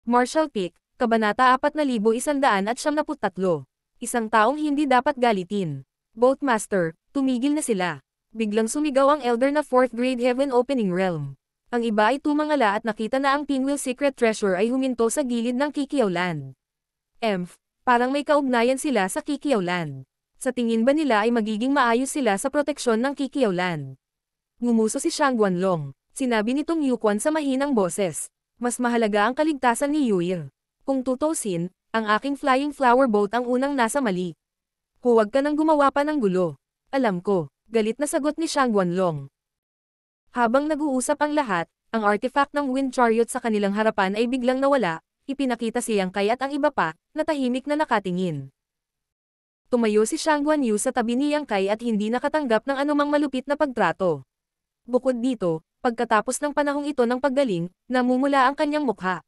Marshall Peak, Kabanata 4173. Isang taong hindi dapat galitin. Boatmaster, tumigil na sila. Biglang sumigaw ang elder na 4th grade heaven opening realm. Ang iba ay tumangala at nakita na ang Pinwheel Secret Treasure ay huminto sa gilid ng Kikiaw Land. Parang may kaugnayan sila sa Kikiaw Land. Sa tingin ba nila ay magiging maayos sila sa proteksyon ng Kikiaw Land? Ngumuso si Shang Guanlong. Sinabi nitong Yuquan sa mahinang boses. Mas mahalaga ang kaligtasan ni Yuir. Kung tutusin, ang aking flying flower boat ang unang nasa mali. Huwag ka nang gumawa pa ng gulo. Alam ko, galit na sagot ni Shang Guanlong. Habang nag-uusap ang lahat, ang artifact ng wind chariot sa kanilang harapan ay biglang nawala, ipinakita si Yang Kai at ang iba pa, na tahimik na nakatingin. Tumayo si Shang Guanyu sa tabi ni Yang Kai at hindi nakatanggap ng anumang malupit na pagtrato. Bukod dito, pagkatapos ng panahong ito ng paggaling, namumula ang kanyang mukha.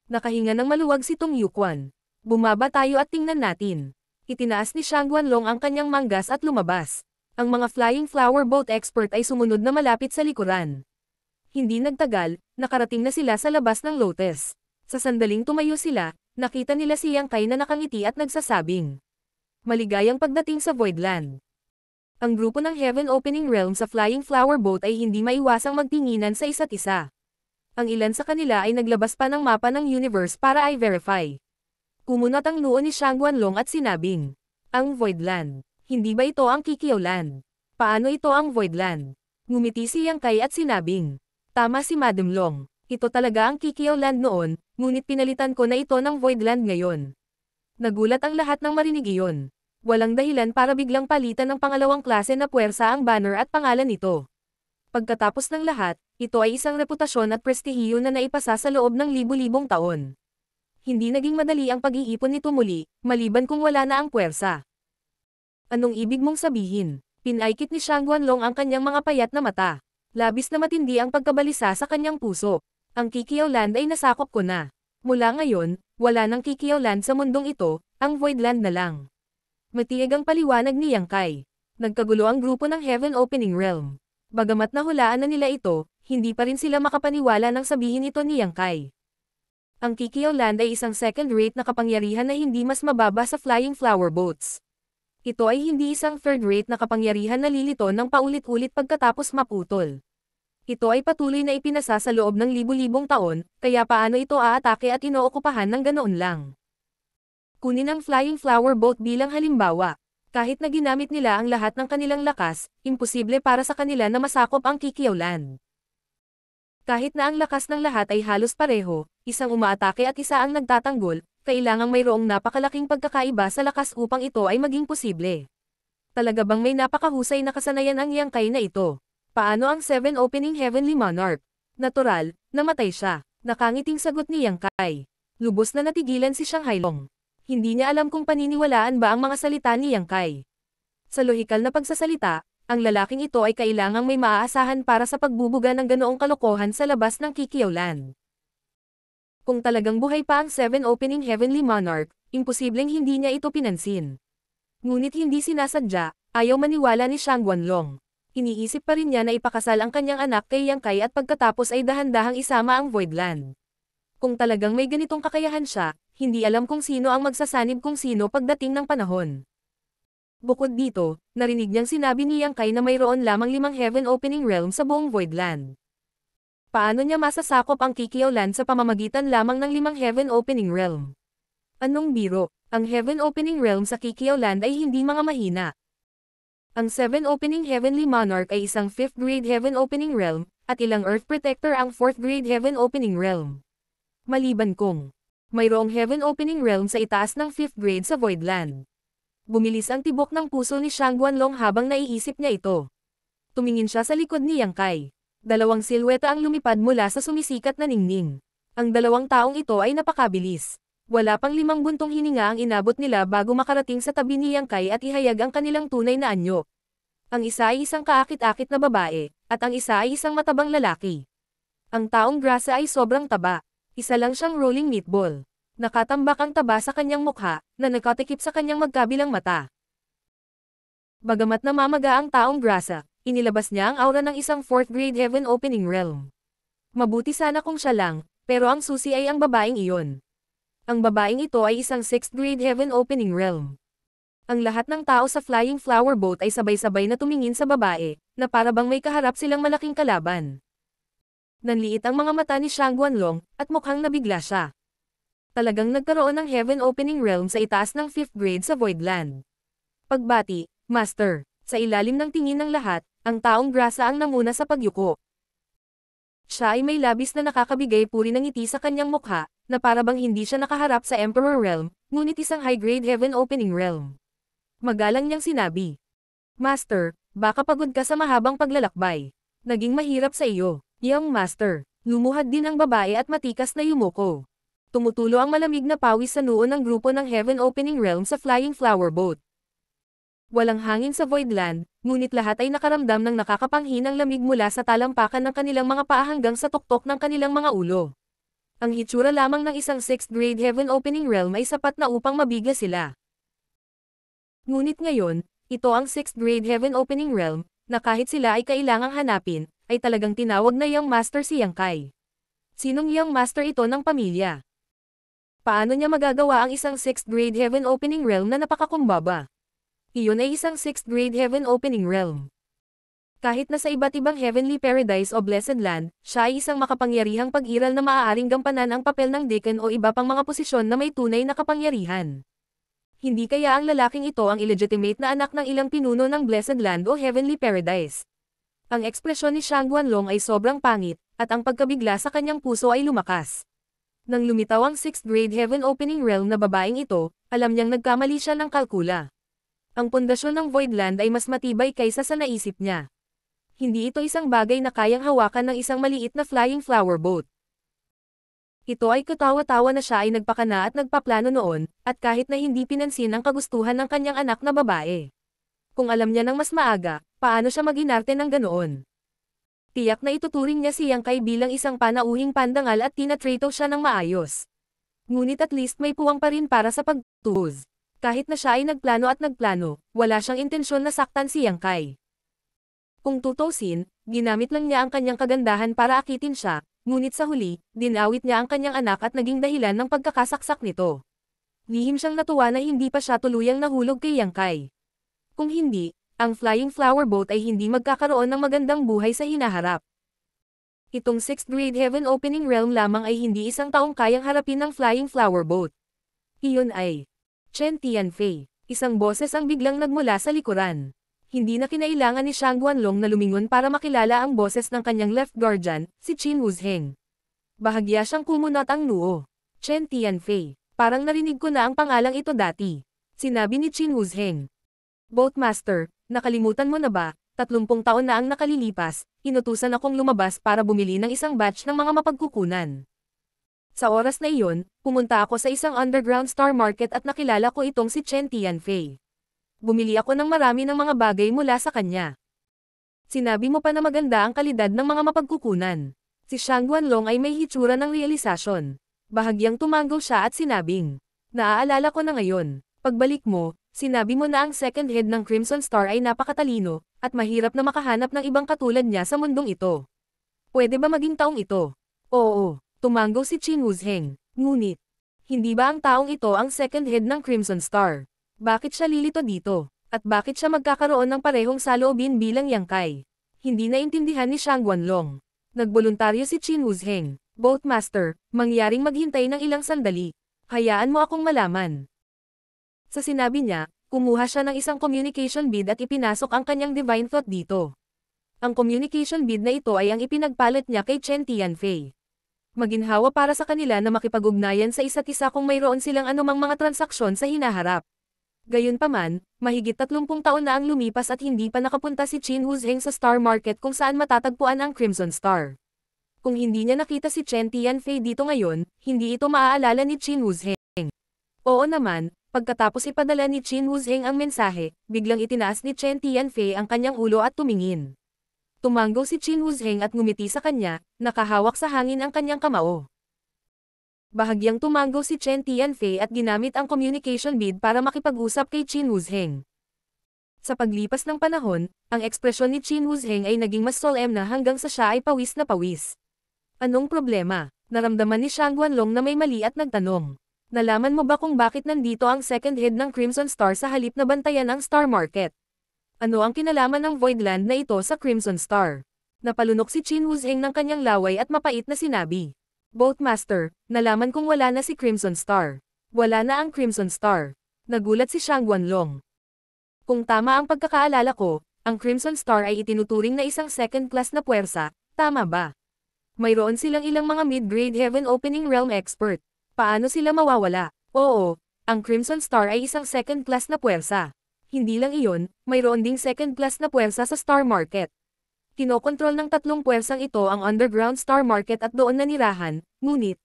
Nakahinga ng maluwag si Tong Yuquan. Bumaba tayo at tingnan natin. Itinaas ni Shang Guanlong ang kanyang manggas at lumabas. Ang mga flying flower boat expert ay sumunod na malapit sa likuran. Hindi nagtagal, nakarating na sila sa labas ng Lotus. Sa sandaling tumayo sila, nakita nila si Yang Kai na nakangiti at nagsasabing, "Maligayang pagdating sa Voidland." Ang grupo ng Heaven Opening Realm sa Flying Flower Boat ay hindi maiwasang magtinginan sa isa't isa. Ang ilan sa kanila ay naglabas pa ng mapa ng universe para i-verify. Kumunat ang noo ni Shang Guanlong at sinabing, "Ang Voidland. Hindi ba ito ang Kikiaw Land? Paano ito ang Voidland?" Ngumiti si Yang Kai at sinabing, "Tama si Madam Long. Ito talaga ang Kikiaw Land noon, ngunit pinalitan ko na ito ng Voidland ngayon." Nagulat ang lahat nang marinig iyon. Walang dahilan para biglang palitan ng pangalawang klase na puwersa ang banner at pangalan nito. Pagkatapos ng lahat, ito ay isang reputasyon at prestihiyo na naipasa sa loob ng libu-libong taon. Hindi naging madali ang pag-iipon nito muli, maliban kung wala na ang puwersa. "Anong ibig mong sabihin?" Pinaikit ni Shang Guanlong ang kanyang mga payat na mata. Labis na matindi ang pagkabalisa sa kanyang puso. "Ang Kikiaw Land ay nasakop ko na. Mula ngayon, wala nang Kikiaw Land sa mundong ito, ang Voidland na lang." Matiag ang paliwanag ni Yang Kai. Nagkagulo ang grupo ng Heaven Opening Realm. Bagamat nahulaan na nila ito, hindi pa rin sila makapaniwala nang sabihin ito ni Yang Kai. Ang Kikiaw Land ay isang second-rate na kapangyarihan na hindi mas mababa sa flying flower boats. Ito ay hindi isang third-rate na kapangyarihan na lilito ng paulit-ulit pagkatapos maputol. Ito ay patuloy na ipinasa sa loob ng libu-libong taon, kaya paano ito aatake at inookupahan ng ganoon lang? Kunin ang flying flower boat bilang halimbawa. Kahit na ginamit nila ang lahat ng kanilang lakas, imposible para sa kanila na masakop ang Kikiaw Land. Kahit na ang lakas ng lahat ay halos pareho, isang umaatake at isa ang nagtatanggol, kailangang mayroong napakalaking pagkakaiba sa lakas upang ito ay maging posible. Talaga bang may napakahusay na kasanayan ang Yang Kai na ito? Paano ang 7 Opening Heavenly Monarch? Natural, namatay siya. Nakangiting sagot ni Yang Kai. Lubos na natigilan si Shang Hailong. Hindi niya alam kung paniniwalaan ba ang mga salita ni Yang Kai. Sa lohikal na pagsasalita, ang lalaking ito ay kailangang may maaasahan para sa pagbubuga ng ganoong kalokohan sa labas ng Kikiaw Land. Kung talagang buhay pa ang 7 Opening Heavenly Monarch, imposibleng hindi niya ito pinansin. Ngunit hindi sinasadya, ayaw maniwala ni Shang Guanlong. Iniisip pa rin niya na ipakasal ang kanyang anak kay Yang Kai at pagkatapos ay dahan-dahang isama ang Voidland. Kung talagang may ganitong kakayahan siya, hindi alam kung sino ang magsasanib kung sino pagdating ng panahon. Bukod dito, narinig niyang sinabi ni Yang Kai na mayroon lamang 5 Heaven Opening Realm sa buong Voidland. Paano niya masasakop ang Kikiaw Land sa pamamagitan lamang ng 5 Heaven Opening Realm? Anong biro? Ang Heaven Opening Realm sa Kikiaw Land ay hindi mga mahina. Ang 7 Opening Heavenly Monarch ay isang 5th grade Heaven Opening Realm, at ilang Earth Protector ang 4th grade Heaven Opening Realm. Maliban kung mayroong Heaven Opening Realm sa itaas ng 5th grade sa Voidland. Bumilis ang tibok ng puso ni Shang Guanlong habang naiisip niya ito. Tumingin siya sa likod ni Yang Kai. Dalawang silweta ang lumipad mula sa sumisikat na ningning. Ang dalawang taong ito ay napakabilis. Wala pang 5 buntong hininga ang inabot nila bago makarating sa tabi ni Yang Kai at ihayag ang kanilang tunay na anyo. Ang isa ay isang kaakit-akit na babae, at ang isa ay isang matabang lalaki. Ang taong grasa ay sobrang taba. Isa lang siyang rolling meatball. Nakatambak ang taba sa kanyang mukha, na nakatikip sa kanyang magkabilang mata. Bagamat namamaga ang taong grasa, inilabas niya ang aura ng isang 4th grade Heaven Opening Realm. Mabuti sana kung siya lang, Pero ang susi ay ang babaeng iyon. Ang babaeng ito ay isang 6th grade heaven opening realm. Ang lahat ng tao sa Flying Flower Boat ay sabay-sabay na tumingin sa babae, na para bang may kaharap silang malaking kalaban. Nanliit ang mga mata ni Shang Guanlong, at mukhang nabigla siya. Talagang nagkaroon ng heaven opening realm sa itaas ng 5th grade sa Voidland. Pagbati, Master, sa ilalim ng tingin ng lahat, ang taong grasa ang namuna sa pagyuko. Siya ay may labis na nakakabigay puri ng ngiti sa kanyang mukha, na para bang hindi siya nakaharap sa Emperor Realm, ngunit isang high-grade heaven opening realm. Magalang niyang sinabi. Master, baka pagod ka sa mahabang paglalakbay. Naging mahirap sa iyo, young master. Lumuhad din ang babae at matikas na yumuko. Tumutulo ang malamig na pawis sa noo ng grupo ng heaven opening realm sa Flying Flower Boat. Walang hangin sa Voidland, ngunit lahat ay nakaramdam ng nakakapanghinang lamig mula sa talampakan ng kanilang mga paa hanggang sa tuktok ng kanilang mga ulo. Ang hitsura lamang ng isang 6th grade heaven opening realm ay sapat na upang mabigla sila. Ngunit ngayon, ito ang 6th grade heaven opening realm, na kahit sila ay kailangang hanapin, ay talagang tinawag na Young Master si Yang Kai. Sinong Young Master ito ng pamilya? Paano niya magagawa ang isang 6th grade heaven opening realm na napakakumbaba? Iyon ay isang 6th grade heaven opening realm. Kahit na sa iba't ibang heavenly paradise o blessed land, siya ay isang makapangyarihang pag-iral na maaaring gampanan ang papel ng deacon o iba pang mga posisyon na may tunay na kapangyarihan. Hindi kaya ang lalaking ito ang illegitimate na anak ng ilang pinuno ng blessed land o heavenly paradise? Ang ekspresyon ni Shang Guanlong ay sobrang pangit, at ang pagkabigla sa kanyang puso ay lumakas. Nang lumitaw ang 6th grade heaven opening realm na babaeng ito, alam niyang nagkamali siya ng kalkula. Ang pundasyon ng Voidland ay mas matibay kaysa sa naisip niya. Hindi ito isang bagay na kayang hawakan ng isang maliit na flying flower boat. Ito ay katawa-tawa na siya ay nagpakana at nagpaplano noon, at kahit na hindi pinansin ang kagustuhan ng kanyang anak na babae. Kung alam niya ng mas maaga, paano siya mag-inarte ng ganoon? Tiyak na ituturing niya si Yang Kai bilang isang panauhing pandangal at tinatrato siya ng maayos. Ngunit at least may puwang pa rin para sa pagtuz. Kahit na siya ay nagplano at nagplano, wala siyang intensyon na saktan si Yang Kai. Kung tutusin, ginamit lang niya ang kanyang kagandahan para akitin siya, ngunit sa huli, dinawit niya ang kanyang anak at naging dahilan ng pagkakasaksak nito. Lihim siyang natuwa na hindi pa siya tuluyang nahulog kay Yang Kai. Kung hindi, ang Flying Flower Boat ay hindi magkakaroon ng magandang buhay sa hinaharap. Itong 6th grade heaven opening realm lamang ay hindi isang taong kayang harapin ng Flying Flower Boat. Iyon ay Chen Tianfei. Isang boses ang biglang nagmula sa likuran. Hindi na kinailangan ni Shang Guanlong na lumingon para makilala ang boses ng kanyang left guardian, si Qin Wuzheng. Bahagya siyang kumunot ang noo. Chen Tianfei. Parang narinig ko na ang pangalang ito dati. Sinabi ni Qin Wuzheng. Boatmaster, nakalimutan mo na ba? 30 taon na ang nakalilipas, inutusan akong lumabas para bumili ng isang batch ng mga mapagkukunan. Sa oras na iyon, pumunta ako sa isang underground star market at nakilala ko itong si Chen Tianfei. Bumili ako ng marami ng mga bagay mula sa kanya. Sinabi mo pa na maganda ang kalidad ng mga mapagkukunan. Si Shang Guanlong ay may hitsura ng realisasyon. Bahagyang tumanggaw siya at sinabing, naaalala ko na ngayon, pagbalik mo, sinabi mo na ang second head ng Crimson Star ay napakatalino, at mahirap na makahanap ng ibang katulad niya sa mundong ito. Pwede ba maging taong ito? Oo. Tumanggaw si Qin Wuzheng. Ngunit, hindi ba ang taong ito ang second head ng Crimson Star? Bakit siya lilito dito? At bakit siya magkakaroon ng parehong saloobin bilang Yang Kai? Hindi naintindihan ni Shang Guanlong. Nagboluntaryo si Qin Wuzheng. Boatmaster, mangyaring maghintay ng ilang sandali. Hayaan mo akong malaman. Sa sinabi niya, kumuha siya ng isang communication bead at ipinasok ang kanyang divine thought dito. Ang communication bead na ito ay ang ipinagpalit niya kay Chen Tianfei. Maginhawa para sa kanila na makipag-ugnayan sa isa't isa kung mayroon silang anumang mga transaksyon sa hinaharap. Gayunpaman, mahigit 30 taon na ang lumipas at hindi pa nakapunta si Qin Wuzheng sa Star Market kung saan matatagpuan ang Crimson Star. Kung hindi niya nakita si Chen Tianfei dito ngayon, hindi ito maaalala ni Qin Wuzheng. Oo naman, pagkatapos ipadala ni Qin Wuzheng ang mensahe, biglang itinaas ni Chen Tianfei ang kanyang ulo at tumingin. Tumanggaw si Qin Wuzheng at ngumiti sa kanya, nakahawak sa hangin ang kanyang kamao. Bahagyang tumanggaw si Chen Tianfei at ginamit ang communication bead para makipag-usap kay Qin Wuzheng. Sa paglipas ng panahon, ang ekspresyon ni Qin Wuzheng ay naging mas solemn na hanggang sa siya ay pawis na pawis. Anong problema? Naramdaman ni Shang Guanlong na may mali at nagtanong. Nalaman mo ba kung bakit nandito ang second head ng Crimson Star sa halip na bantayan ang Star Market? Ano ang kinalaman ng Voidland na ito sa Crimson Star? Napalunok si Qin Wuzheng ng kanyang laway at mapait na sinabi. Boat Master, nalaman kong wala na si Crimson Star. Wala na ang Crimson Star. Nagulat si Shang Guanlong. Kung tama ang pagkakaalala ko, ang Crimson Star ay itinuturing na isang second class na puwersa, tama ba? Mayroon silang ilang mga mid-grade Heaven Opening Realm expert. Paano sila mawawala? Oo, ang Crimson Star ay isang second class na puwersa. Hindi lang iyon, mayroon ding second class na puwersa sa Star Market. Kinokontrol ng tatlong puwersang ito ang Underground Star Market at doon nanirahan, ngunit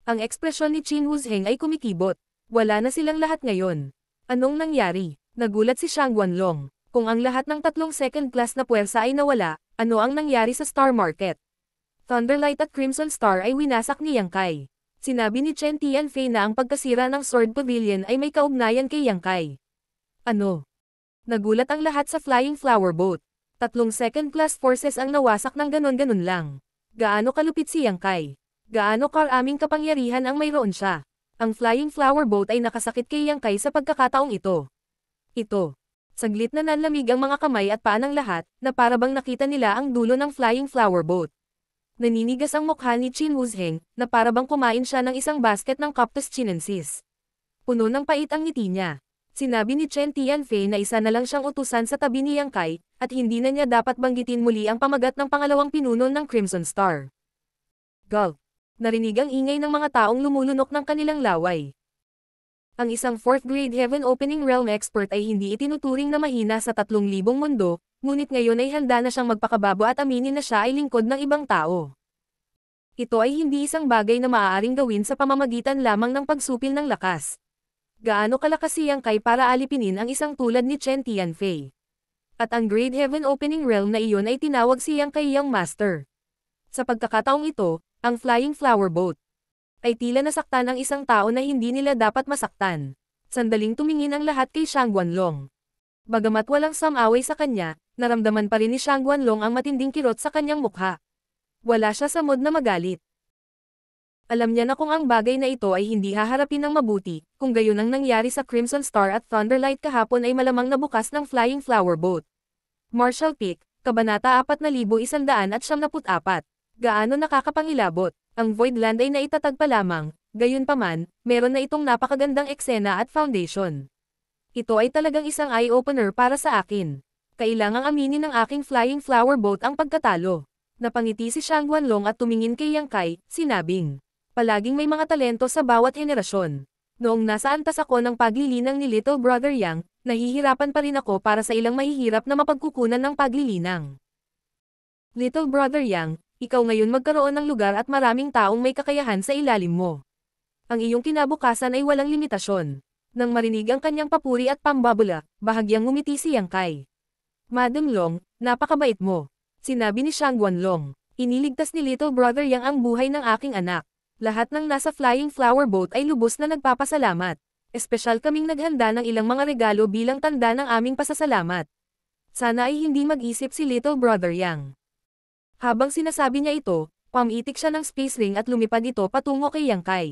ang ekspresyon ni Qin Wuzheng ay kumikibot. Wala na silang lahat ngayon. Anong nangyari? Nagulat si Shang Guanlong. Kung ang lahat ng tatlong second class na puwersa ay nawala, ano ang nangyari sa Star Market? Thunderlight at Crimson Star ay winasak ni Yang Kai. Sinabi ni Chen Tianfei na ang pagkasira ng Sword Pavilion ay may kaugnayan kay Yang Kai. Ano? Nagulat ang lahat sa Flying Flower Boat. Tatlong second-class forces ang nawasak ng ganon-ganon lang. Gaano kalupit si Yang Kai? Gaano karaming kapangyarihan ang mayroon siya? Ang Flying Flower Boat ay nakasakit kay Yang Kai sa pagkakataong ito. Saglit na nanlamig ang mga kamay at paa ng lahat, na parabang nakita nila ang dulo ng Flying Flower Boat. Naninigas ang mukha ni Qin Wuzheng, na parabang kumain siya ng isang basket ng Cactus Chinensis. Puno ng pait ang ngiti niya. Sinabi ni Chen Tianfei na isa na lang siyang utusan sa tabi ni Yang Kai, at hindi na niya dapat banggitin muli ang pamagat ng pangalawang pinuno ng Crimson Star. Gulp. Narinig ang ingay ng mga taong lumulunok ng kanilang laway. Ang isang 4th grade Heaven Opening Realm expert ay hindi itinuturing na mahina sa 3,000 mundo, ngunit ngayon ay handa na siyang magpakababo at aminin na siya ay lingkod ng ibang tao. Ito ay hindi isang bagay na maaaring gawin sa pamamagitan lamang ng pagsupil ng lakas. Gaano kalakas si Yang Kai para alipinin ang isang tulad ni Chen Tianfei? At ang Great Heaven Opening Realm na iyon ay tinawag si Yang Kai Young Master. Sa pagkakataong ito, ang Flying Flower Boat ay tila nasaktan ang isang tao na hindi nila dapat masaktan. Sandaling tumingin ang lahat kay Shang Guanlong. Bagamat walang samaway sa kanya, naramdaman pa rin ni Shang Guanlong ang matinding kirot sa kanyang mukha. Wala siya sa mood na magalit. Alam niya na kung ang bagay na ito ay hindi haharapin ng mabuti, kung gayon ang nangyari sa Crimson Star at Thunderlight kahapon ay malamang nabukas ng Flying Flower Boat. Marshall Peak, Kabanata 4174. Gaano nakakapangilabot? Ang Voidland ay naitatag pa lamang, gayunpaman, meron na itong napakagandang eksena at foundation. Ito ay talagang isang eye-opener para sa akin. Kailangang aminin ng aking Flying Flower Boat ang pagkatalo. Napangiti si Shang Guanlong at tumingin kay Yang Kai, sinabing, palaging may mga talento sa bawat henerasyon. Noong nasa antas ako ng paglilinang ni Little Brother Yang, nahihirapan pa rin ako para sa ilang mahihirap na mapagkukunan ng paglilinang. Little Brother Yang, ikaw ngayon magkaroon ng lugar at maraming taong may kakayahan sa ilalim mo. Ang iyong kinabukasan ay walang limitasyon. Nang marinig ang kanyang papuri at pambabula, bahagyang ngumiti si Yang Kai. Madam Long, napakabait mo. Sinabi ni Shang Guanlong. Iniligtas ni Little Brother Yang ang buhay ng aking anak. Lahat ng nasa Flying Flower Boat ay lubos na nagpapasalamat. Espesyal kaming naghanda ng ilang mga regalo bilang tanda ng aming pasasalamat. Sana ay hindi mag-isip si Little Brother Yang. Habang sinasabi niya ito, pamitik siya ng space ring at lumipad ito patungo kay Yang Kai.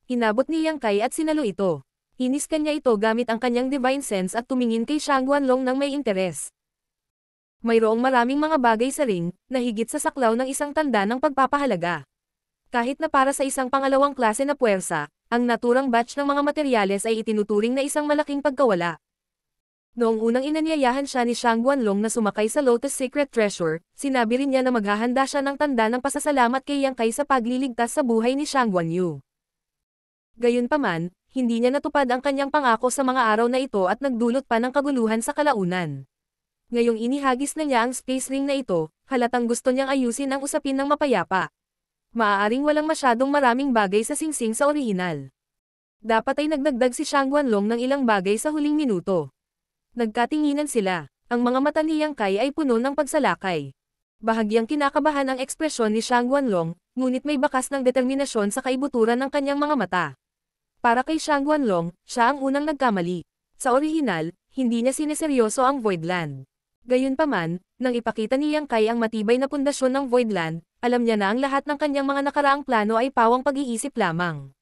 Inabot ni Yang Kai at sinalo ito. Hiniskan niya ito gamit ang kanyang divine sense at tumingin kay Shang Guanlong ng may interes. Mayroong maraming mga bagay sa ring, na higit sa saklaw ng isang tanda ng pagpapahalaga. Kahit na para sa isang pangalawang klase na puwersa, ang naturang batch ng mga materyales ay itinuturing na isang malaking pagkawala. Noong unang inanyayahan siya ni Shang Guanlong na sumakay sa Lotus Secret Treasure, sinabi rin niya na maghahanda siya ng tanda ng pasasalamat kay Yang Kai sa pagliligtas sa buhay ni Shang Guanyu. Gayunpaman, hindi niya natupad ang kanyang pangako sa mga araw na ito at nagdulot pa ng kaguluhan sa kalaunan. Ngayong inihagis na niya ang space ring na ito, halatang gusto niyang ayusin ang usapin ng mapayapa. Maaaring walang masyadong maraming bagay sa singsing sa orihinal. Dapat ay nagdagdag si Shang Guanlong ng ilang bagay sa huling minuto. Nagkatinginan sila. Ang mga mata ni Yang Kai ay puno ng pagsalakay. Bahagyang kinakabahan ang ekspresyon ni Shang Guanlong, ngunit may bakas ng determinasyon sa kaibuturan ng kanyang mga mata. Para kay Shang Guanlong, siya ang unang nagkamali. Sa orihinal, hindi niya sineseryoso ang Voidland. Gayunpaman, nang ipakita ni Yang Kai ang matibay na pundasyon ng Voidland, Alam niya na ang lahat ng kanyang mga nakaraang plano ay pawang pag-iisip lamang.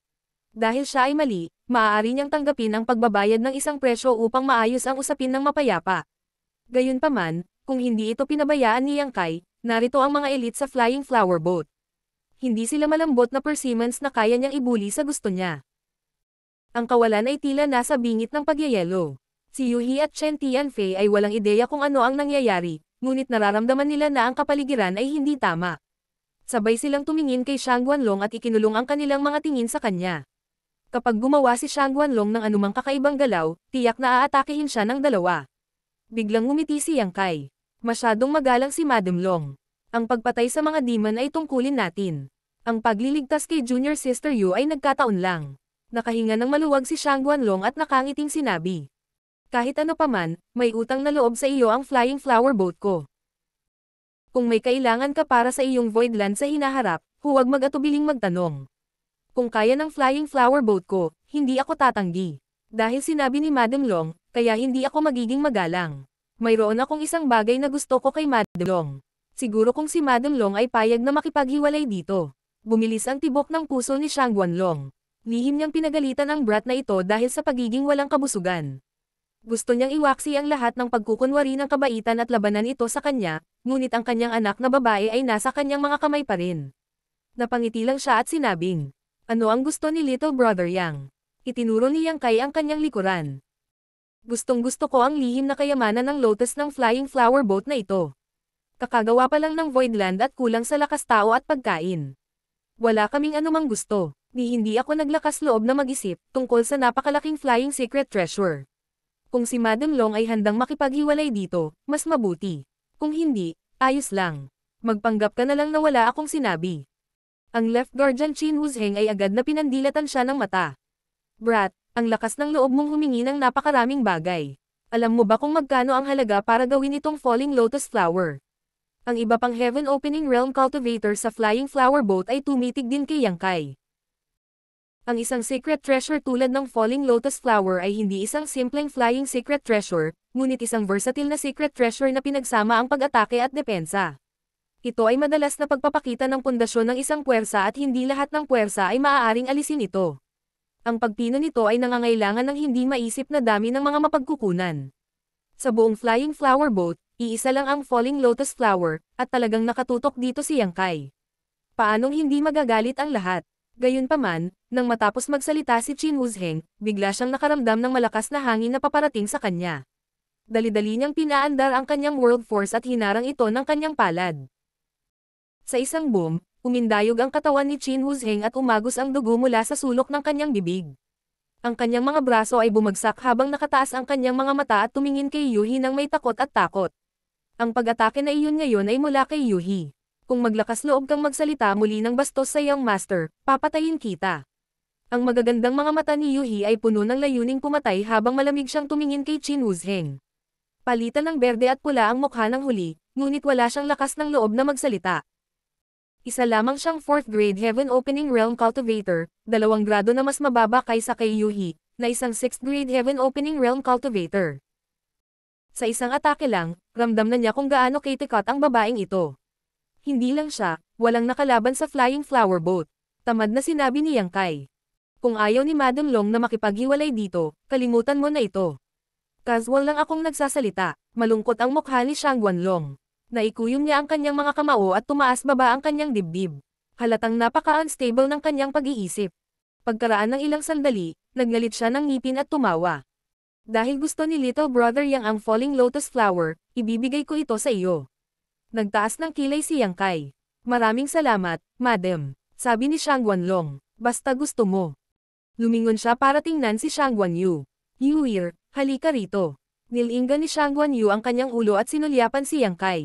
Dahil siya ay mali, maaari niyang tanggapin ang pagbabayad ng isang presyo upang maayos ang usapin ng mapayapa. Gayunpaman, kung hindi ito pinabayaan ni Yang Kai, narito ang mga elite sa Flying Flower Boat. Hindi sila malambot na persimmons na kaya niyang ibuli sa gusto niya. Ang kawalan ay tila nasa bingit ng pagyayelo. Si Yuhi at Chen Tianfei ay walang ideya kung ano ang nangyayari, ngunit nararamdaman nila na ang kapaligiran ay hindi tama. Sabay silang tumingin kay Shang Guanlong at ikinulong ang kanilang mga tingin sa kanya. Kapag gumawa si Shang Guanlong ng anumang kakaibang galaw, tiyak na aatakehin siya ng dalawa. Biglang ngumiti si Yang Kai. Masyadong magalang si Madam Long. Ang pagpatay sa mga demon ay tungkulin natin. Ang pagliligtas kay Junior Sister Yu ay nagkataon lang. Nakahinga ng maluwag si Shang Guanlong at nakangiting sinabi. Kahit ano paman, may utang na loob sa iyo ang Flying Flower Boat ko. Kung may kailangan ka para sa iyong Voidland sa hinaharap, huwag mag-atubiling magtanong. Kung kaya ng Flying Flower Boat ko, hindi ako tatanggi. Dahil sinabi ni Madam Long, kaya hindi ako magiging magalang. Mayroon akong isang bagay na gusto ko kay Madam Long. Siguro kung si Madam Long ay payag na makipaghiwalay dito. Bumilis ang tibok ng puso ni Shang Guanlong. Lihim niyang pinagalitan ang brat na ito dahil sa pagiging walang kabusugan. Gusto niyang iwaksi ang lahat ng pagkukunwari ng kabaitan at labanan ito sa kanya, ngunit ang kanyang anak na babae ay nasa kanyang mga kamay pa rin. Napangiti lang siya at sinabing, ano ang gusto ni Little Brother Yang? Itinuro ni Yang Kai ang kanyang likuran. Gustong-gusto ko ang lihim na kayamanan ng lotus ng Flying Flower Boat na ito. Kakagawa pa lang ng Voidland at kulang sa lakas tao at pagkain. Wala kaming anumang gusto, hindi ako naglakas loob na mag-isip tungkol sa napakalaking flying secret treasure. Kung si Madam Long ay handang makipaghiwalay dito, mas mabuti. Kung hindi, ayos lang. Magpanggap ka na lang na wala akong sinabi. Ang left guardian Qin Wuzheng ay agad na pinandilatan siya ng mata. Brat, ang lakas ng loob mong humingi ng napakaraming bagay. Alam mo ba kung magkano ang halaga para gawin itong Falling Lotus Flower? Ang iba pang Heaven Opening Realm Cultivator sa Flying Flower Boat ay tumitig din kay Yang Kai. Ang isang secret treasure tulad ng Falling Lotus Flower ay hindi isang simpleng flying secret treasure, ngunit isang versatile na secret treasure na pinagsama ang pag-atake at depensa. Ito ay madalas na pagpapakita ng pundasyon ng isang puwersa at hindi lahat ng puwersa ay maaaring alisin ito. Ang pagpino nito ay nangangailangan ng hindi maisip na dami ng mga mapagkukunan. Sa buong Flying Flower Boat, iisa lang ang Falling Lotus Flower, at talagang nakatutok dito si Yang Kai. Paanong hindi magagalit ang lahat? Gayunpaman, nang matapos magsalita si Qin Wuzheng, bigla siyang nakaramdam ng malakas na hangin na paparating sa kanya. Dali-dali niyang pinaandar ang kanyang world force at hinarang ito ng kanyang palad. Sa isang boom, umindayog ang katawan ni Qin Wuzheng at umagos ang dugo mula sa sulok ng kanyang bibig. Ang kanyang mga braso ay bumagsak habang nakataas ang kanyang mga mata at tumingin kay Yuhi nang may takot at takot. Ang pag-atake na iyon ngayon ay mula kay Yuhi. Kung maglakas loob kang magsalita muli ng bastos sa iyong master, papatayin kita. Ang magagandang mga mata ni Yuhi ay puno ng layuning pumatay habang malamig siyang tumingin kay Qin Wuzheng. Palitan ng berde at pula ang mukha ng huli, ngunit wala siyang lakas ng loob na magsalita. Isa lamang siyang 4th grade Heaven Opening Realm Cultivator, 2 grado na mas mababa kaysa kay Yuhi, na isang 6th grade Heaven Opening Realm Cultivator. Sa isang atake lang, ramdam na niya kung gaano kritikot ang babaeng ito. Hindi lang siya, walang nakalaban sa Flying Flower Boat. Tamad na sinabi ni Yang Kai. Kung ayaw ni Madam Long na makipaghiwalay dito, kalimutan mo na ito. Casual lang akong nagsasalita, malungkot ang mukha ni Shang Guanlong. Naikuyom niya ang kanyang mga kamao at tumaas-baba ang kanyang dibdib. Halatang napaka-unstable ng kanyang pag-iisip. Pagkaraan ng ilang sandali, naglalit siya ng ngipin at tumawa. Dahil gusto ni Little Brother Yang ang Falling Lotus Flower, ibibigay ko ito sa iyo. Nagtaas ng kilay si Yang Kai. Maraming salamat, madam, sabi ni Shang Guanlong. Basta gusto mo. Lumingon siya para tingnan si Shang Guanyu. Yuir, halika rito. Nilinga ni Shang Guanyu ang kanyang ulo at sinulyapan si Yang Kai.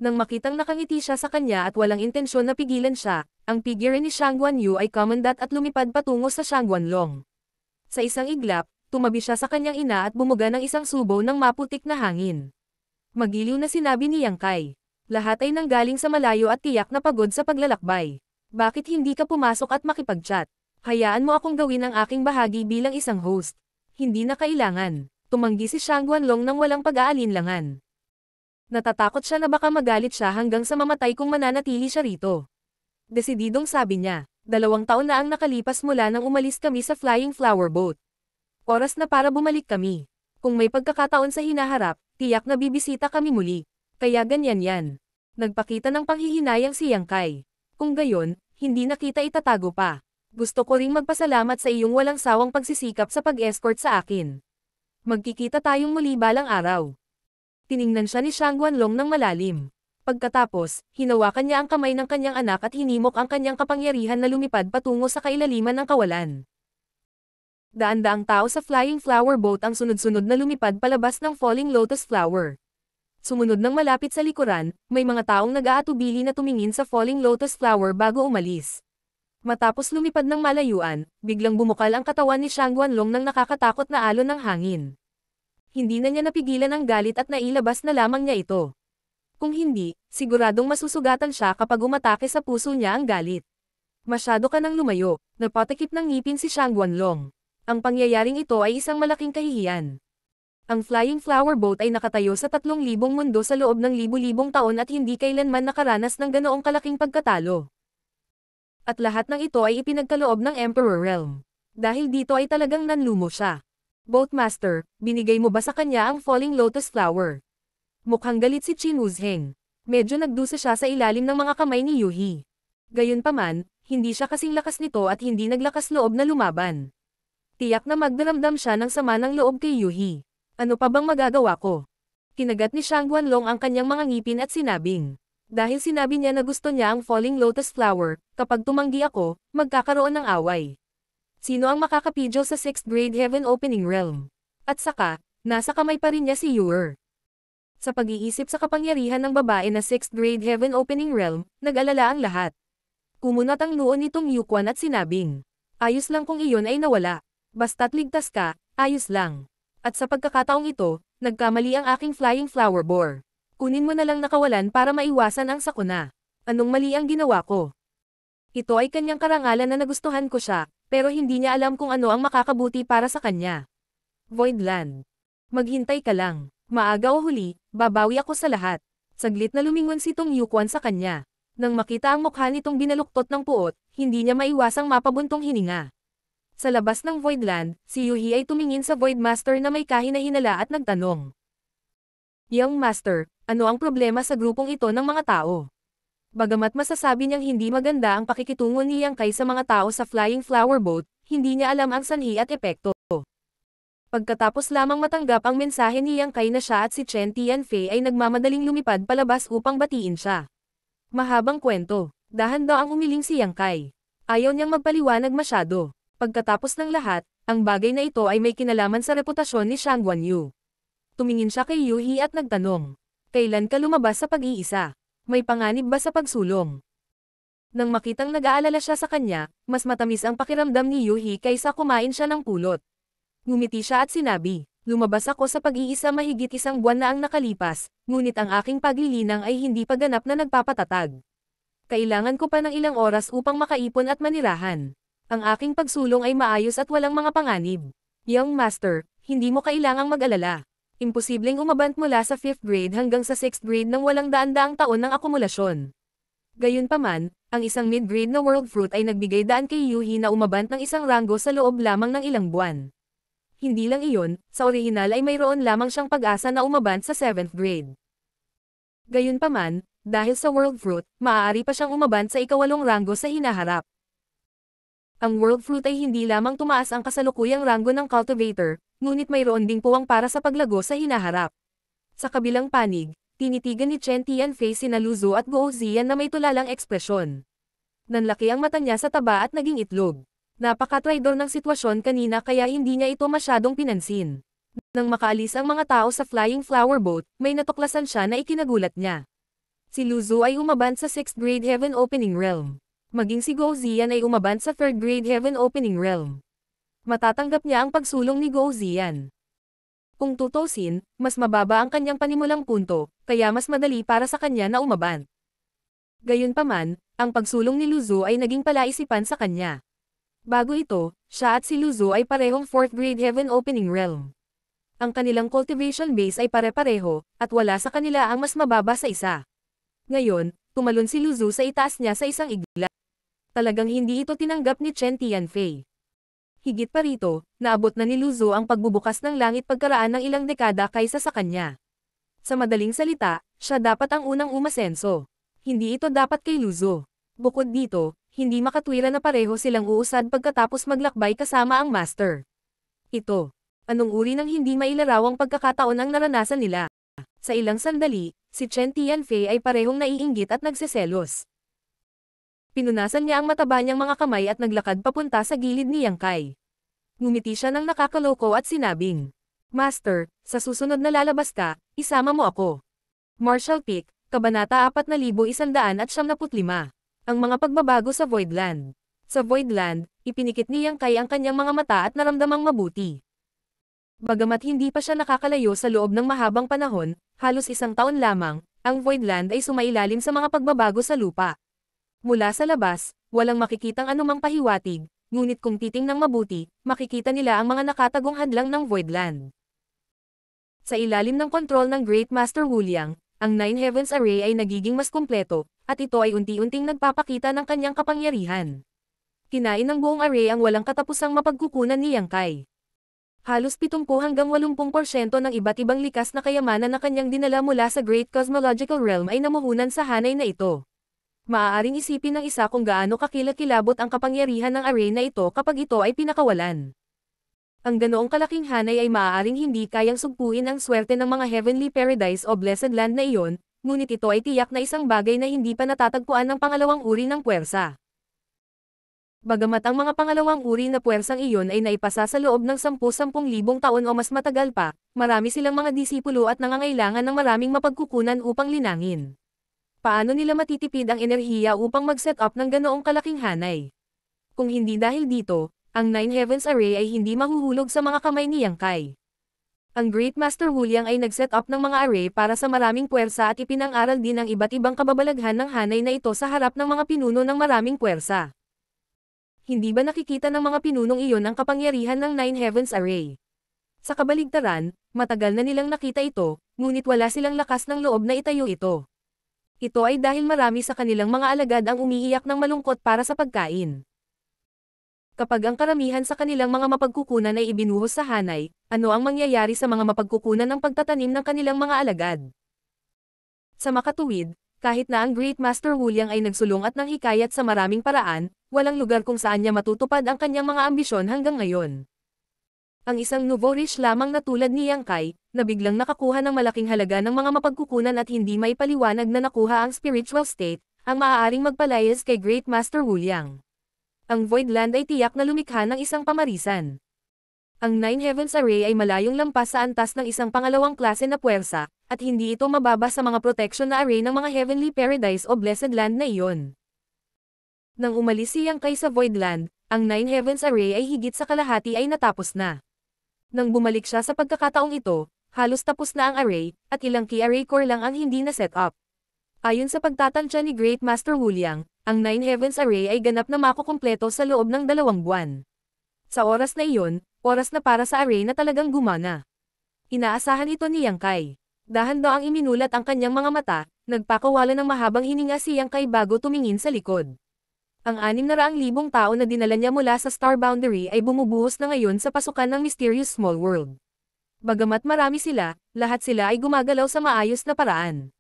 Nang makitang nakangiti siya sa kanya at walang intensyon na pigilan siya, ang figure ni Shang Guanyu ay kumandat at lumipad patungo sa Shang Guanlong. Sa isang iglap, tumabi siya sa kanyang ina at bumuga ng isang subo ng maputik na hangin. Magiliw na sinabi ni Yang Kai. Lahat ay nanggaling sa malayo at tiyak na pagod sa paglalakbay. Bakit hindi ka pumasok at makipag-chat? Hayaan mo akong gawin ang aking bahagi bilang isang host. Hindi na kailangan. Tumanggi si Shang Guanlong nang walang pag-aalinlangan. Natatakot siya na baka magalit siya hanggang sa mamatay kung mananatili siya rito. Desididong sabi niya, 2 taon na ang nakalipas mula nang umalis kami sa Flying Flower Boat. Oras na para bumalik kami. Kung may pagkakataon sa hinaharap, tiyak na bibisita kami muli. Kaya ganyan yan. Nagpakita ng panghihinayang si Yang Kai. Kung gayon, hindi na kita itatago pa. Gusto ko ring magpasalamat sa iyong walang sawang pagsisikap sa pag-escort sa akin. Magkikita tayong muli balang araw. Tiningnan siya ni Shang Guanlong ng malalim. Pagkatapos, hinawakan niya ang kamay ng kanyang anak at hinimok ang kanyang kapangyarihan na lumipad patungo sa kailaliman ng kawalan. Daan-daang tao sa Flying Flower Boat ang sunod-sunod na lumipad palabas ng Falling Lotus Flower. Sumunod ng malapit sa likuran, may mga taong nag-aatubili na tumingin sa Falling Lotus Flower bago umalis. Matapos lumipad ng malayuan, biglang bumukal ang katawan ni Shang Guanlong ng nakakatakot na alon ng hangin. Hindi na niya napigilan ang galit at nailabas na lamang niya ito. Kung hindi, siguradong masusugatan siya kapag umatake sa puso niya ang galit. Masyado ka nang lumayo, napatakip ng ngipin si Shang Guanlong. Ang pangyayaring ito ay isang malaking kahihiyan. Ang Flying Flower Boat ay nakatayo sa 3,000 mundo sa loob ng libu-libong taon at hindi kailanman nakaranas ng ganoong kalaking pagkatalo. At lahat ng ito ay ipinagkaloob ng Emperor Realm. Dahil dito ay talagang nanlumo siya. Boatmaster, binigay mo ba sa kanya ang Falling Lotus Flower? Mukhang galit si Qin Wuzheng. Medyo nagdusa siya sa ilalim ng mga kamay ni Yuhi. Gayunpaman, hindi siya kasing lakas nito at hindi naglakas loob na lumaban. Tiyak na magdaramdam siya ng sama ng loob kay Yuhi. Ano pa bang magagawa ko? Kinagat ni Shang Guanlong ang kanyang mga ngipin at sinabing. Dahil sinabi niya na gusto niya ang Falling Lotus Flower, kapag tumanggi ako, magkakaroon ng away. Sino ang makakapidyo sa 6th Grade Heaven Opening Realm? At saka, nasa kamay pa rin niya si Yuer. Sa pag-iisip sa kapangyarihan ng babae na 6th Grade Heaven Opening Realm, nag-alala ang lahat. Kumunat ang noo nitong Yuquan at sinabing, ayos lang kung iyon ay nawala. Basta't ligtas ka, ayos lang. At sa pagkakataong ito, nagkamali ang aking Flying Flower Boar. Kunin mo na lang nakawalan para maiwasan ang sakuna. Anong mali ang ginawa ko? Ito ay kanyang karangalan na nagustuhan ko siya, pero hindi niya alam kung ano ang makakabuti para sa kanya. Voidland. Maghintay ka lang. Maaga o huli, babawi ako sa lahat. Saglit na lumingon si Tong Yuquan sa kanya. Nang makita ang mukha nitong binaluktot ng puot, hindi niya maiwasang mapabuntong hininga. Sa labas ng Voidland, si Yuhi ay tumingin sa Voidmaster na may kahina-hinala at nagtanong. Young Master, ano ang problema sa grupong ito ng mga tao? Bagamat masasabi niyang hindi maganda ang pakikitungo ni Yang Kai sa mga tao sa Flying Flower Boat, hindi niya alam ang sanhi at epekto. Pagkatapos lamang matanggap ang mensahe ni Yang Kai na siya at si Chen Tianfei ay nagmamadaling lumipad palabas upang batiin siya. Mahabang kwento. Dahan-daang umiling si Yang Kai. Ayaw niyang magpaliwanag masyado. Pagkatapos ng lahat, ang bagay na ito ay may kinalaman sa reputasyon ni Shang Guanyu. Tumingin siya kay Yuhi at nagtanong. Kailan ka lumabas sa pag-iisa? May panganib ba sa pagsulong? Nang makitang nag-aalala siya sa kanya, mas matamis ang pakiramdam ni Yuhi kaysa kumain siya ng pulot. Ngumiti siya at sinabi, lumabas ako sa pag-iisa mahigit 1 buwan na ang nakalipas, ngunit ang aking paglilinang ay hindi pa ganap na nagpapatatag. Kailangan ko pa ng ilang oras upang makaipon at manirahan. Ang aking pagsulong ay maayos at walang mga panganib. Young Master, hindi mo kailangang mag-alala. Imposibleng umabant mula sa 5th grade hanggang sa 6th grade ng walang daan-daang taon ng akumulasyon. Gayunpaman, ang isang mid-grade na World Fruit ay nagbigay daan kay Yuhi na umabant ng 1 ranggo sa loob lamang ng ilang buwan. Hindi lang iyon, sa orihinal ay mayroon lamang siyang pag-asa na umabant sa 7th grade. Gayunpaman, dahil sa World Fruit, maaari pa siyang umabant sa 8 ranggo sa hinaharap. Ang World Fruit ay hindi lamang tumaas ang kasalukuyang ranggo ng Cultivator, ngunit mayroon ding puwang para sa paglago sa hinaharap. Sa kabilang panig, tinitigan ni Chen Tianfei sina Lu Zhou at Guo Ziyan na may tulalang ekspresyon. Nanlaki ang mata niya sa taba at naging itlog. Napaka-traidor ng sitwasyon kanina kaya hindi niya ito masyadong pinansin. Nang makaalis ang mga tao sa Flying Flower Boat, may natuklasan siya na ikinagulat niya. Si Lu Zhou ay umabant sa 6th Grade Heaven Opening Realm. Maging si Guo Ziyan ay umabant sa 3rd Grade Heaven Opening Realm. Matatanggap niya ang pagsulong ni Guo Ziyan. Kung tutusin, mas mababa ang kanyang panimulang punto, kaya mas madali para sa kanya na umabant. Gayunpaman, ang pagsulong ni Lu Zhou ay naging palaisipan sa kanya. Bago ito, siya at si Lu Zhou ay parehong 4th Grade Heaven Opening Realm. Ang kanilang cultivation base ay pare-pareho, at wala sa kanila ang mas mababa sa isa. Ngayon, tumalon si Lu Zu sa itaas niya sa isang igla. Talagang hindi ito tinanggap ni Chen Tianfei. Higit pa rito, naabot na ni Lu Zu ang pagbubukas ng langit pagkaraan ng ilang dekada kaysa sa kanya. Sa madaling salita, siya dapat ang unang umasenso. Hindi ito dapat kay Lu Zu. Bukod dito, hindi makatwira na pareho silang uusad pagkatapos maglakbay kasama ang master. Ito. Anong uri ng hindi mailarawang pagkakataon ang naranasan nila? Sa ilang sandali, si Chen Tianfei ay parehong naiinggit at nagseselos. Pinunasan niya ang mataba niyang mga kamay at naglakad papunta sa gilid ni Yang Kai. Ngumiti siya ng nakakaloko at sinabing, Master, sa susunod na lalabas ka, isama mo ako. Martial Peak, Kabanata 4175. Ang mga pagbabago sa Voidland. Sa Voidland, ipinikit ni Yang Kai ang kanyang mga mata at naramdamang mabuti. Bagamat hindi pa siya nakakalayo sa loob ng mahabang panahon, halos isang taon lamang, ang Voidland ay sumailalim sa mga pagbabago sa lupa. Mula sa labas, walang makikitang anumang pahiwatig, ngunit kung titingnang mabuti, makikita nila ang mga nakatagong hadlang ng Voidland. Sa ilalim ng kontrol ng Great Master Wu Liang, ang Nine Heavens Array ay nagiging mas kumpleto, at ito ay unti-unting nagpapakita ng kanyang kapangyarihan. Kinain ng buong array ang walang katapusang mapagkukunan ni Yang Kai. Halos 70 hanggang 80% ng iba't ibang likas na kayamanan na kanyang dinala mula sa Great Cosmological Realm ay namuhunan sa hanay na ito. Maaaring isipin ng isa kung gaano kakilakilabot ang kapangyarihan ng array na ito kapag ito ay pinakawalan. Ang ganoong kalaking hanay ay maaaring hindi kayang sugpuin ang swerte ng mga Heavenly Paradise o Blessed Land na iyon, ngunit ito ay tiyak na isang bagay na hindi pa natatagpuan ng pangalawang uri ng puwersa. Bagamat ang mga pangalawang uri na puwersang iyon ay naipasa sa loob ng 10,000 taon o mas matagal pa, marami silang mga disipulo at nangangailangan ng maraming mapagkukunan upang linangin. Paano nila matitipid ang enerhiya upang mag-set up ng ganoong kalaking hanay? Kung hindi dahil dito, ang Nine Heavens Array ay hindi mahuhulog sa mga kamay ni Yang Kai. Ang Great Master Wu Liang ay nag-set up ng mga array para sa maraming puwersa at ipinang-aral din ang iba't ibang kababalaghan ng hanay na ito sa harap ng mga pinuno ng maraming puwersa. Hindi ba nakikita ng mga pinunong iyon ang kapangyarihan ng Nine Heavens Array? Sa kabaligtaran, matagal na nilang nakita ito, ngunit wala silang lakas ng loob na itayo ito. Ito ay dahil marami sa kanilang mga alagad ang umiiyak ng malungkot para sa pagkain. Kapag ang karamihan sa kanilang mga mapagkukunan ay ibinuhos sa hanay, ano ang mangyayari sa mga mapagkukunan ng pagtatanim ng kanilang mga alagad? Sa makatuwid, kahit na ang Great Master Wu Liang ay nagsulong at nang hikayat sa maraming paraan, walang lugar kung saan niya matutupad ang kanyang mga ambisyon hanggang ngayon. Ang isang nourish lamang na tulad ni Yang Kai, na biglang nakakuha ng malaking halaga ng mga mapagkukunan at hindi may paliwanag na nakuha ang spiritual state, ang maaaring magpalayas kay Great Master Wu Liang. Ang Voidland ay tiyak na lumikha ng isang pamarisan. Ang Nine Heavens Array ay malayong lampas sa antas ng isang pangalawang klase na puwersa, at hindi ito mababa sa mga protection na array ng mga Heavenly Paradise o Blessed Land na iyon. Nang umalis si Yang Kai sa Voidland, ang Nine Heavens Array ay higit sa kalahati ay natapos na. Nang bumalik siya sa pagkakataong ito, halos tapos na ang array, at ilang key array core lang ang hindi na set up. Ayon sa pagtatansya ni Great Master Wu Liang, ang Nine Heavens Array ay ganap na makukumpleto sa loob ng 2 buwan. Sa oras na iyon, oras na para sa array na talagang gumana. Inaasahan ito ni Yang Kai. Dahan-daang iminulat ang kanyang mga mata, nagpakawala ng mahabang hininga si Yang Kai bago tumingin sa likod. Ang 600,000 tao na dinala niya mula sa Star Boundary ay bumubuhos na ngayon sa pasukan ng Mysterious Small World. Bagamat marami sila, lahat sila ay gumagalaw sa maayos na paraan.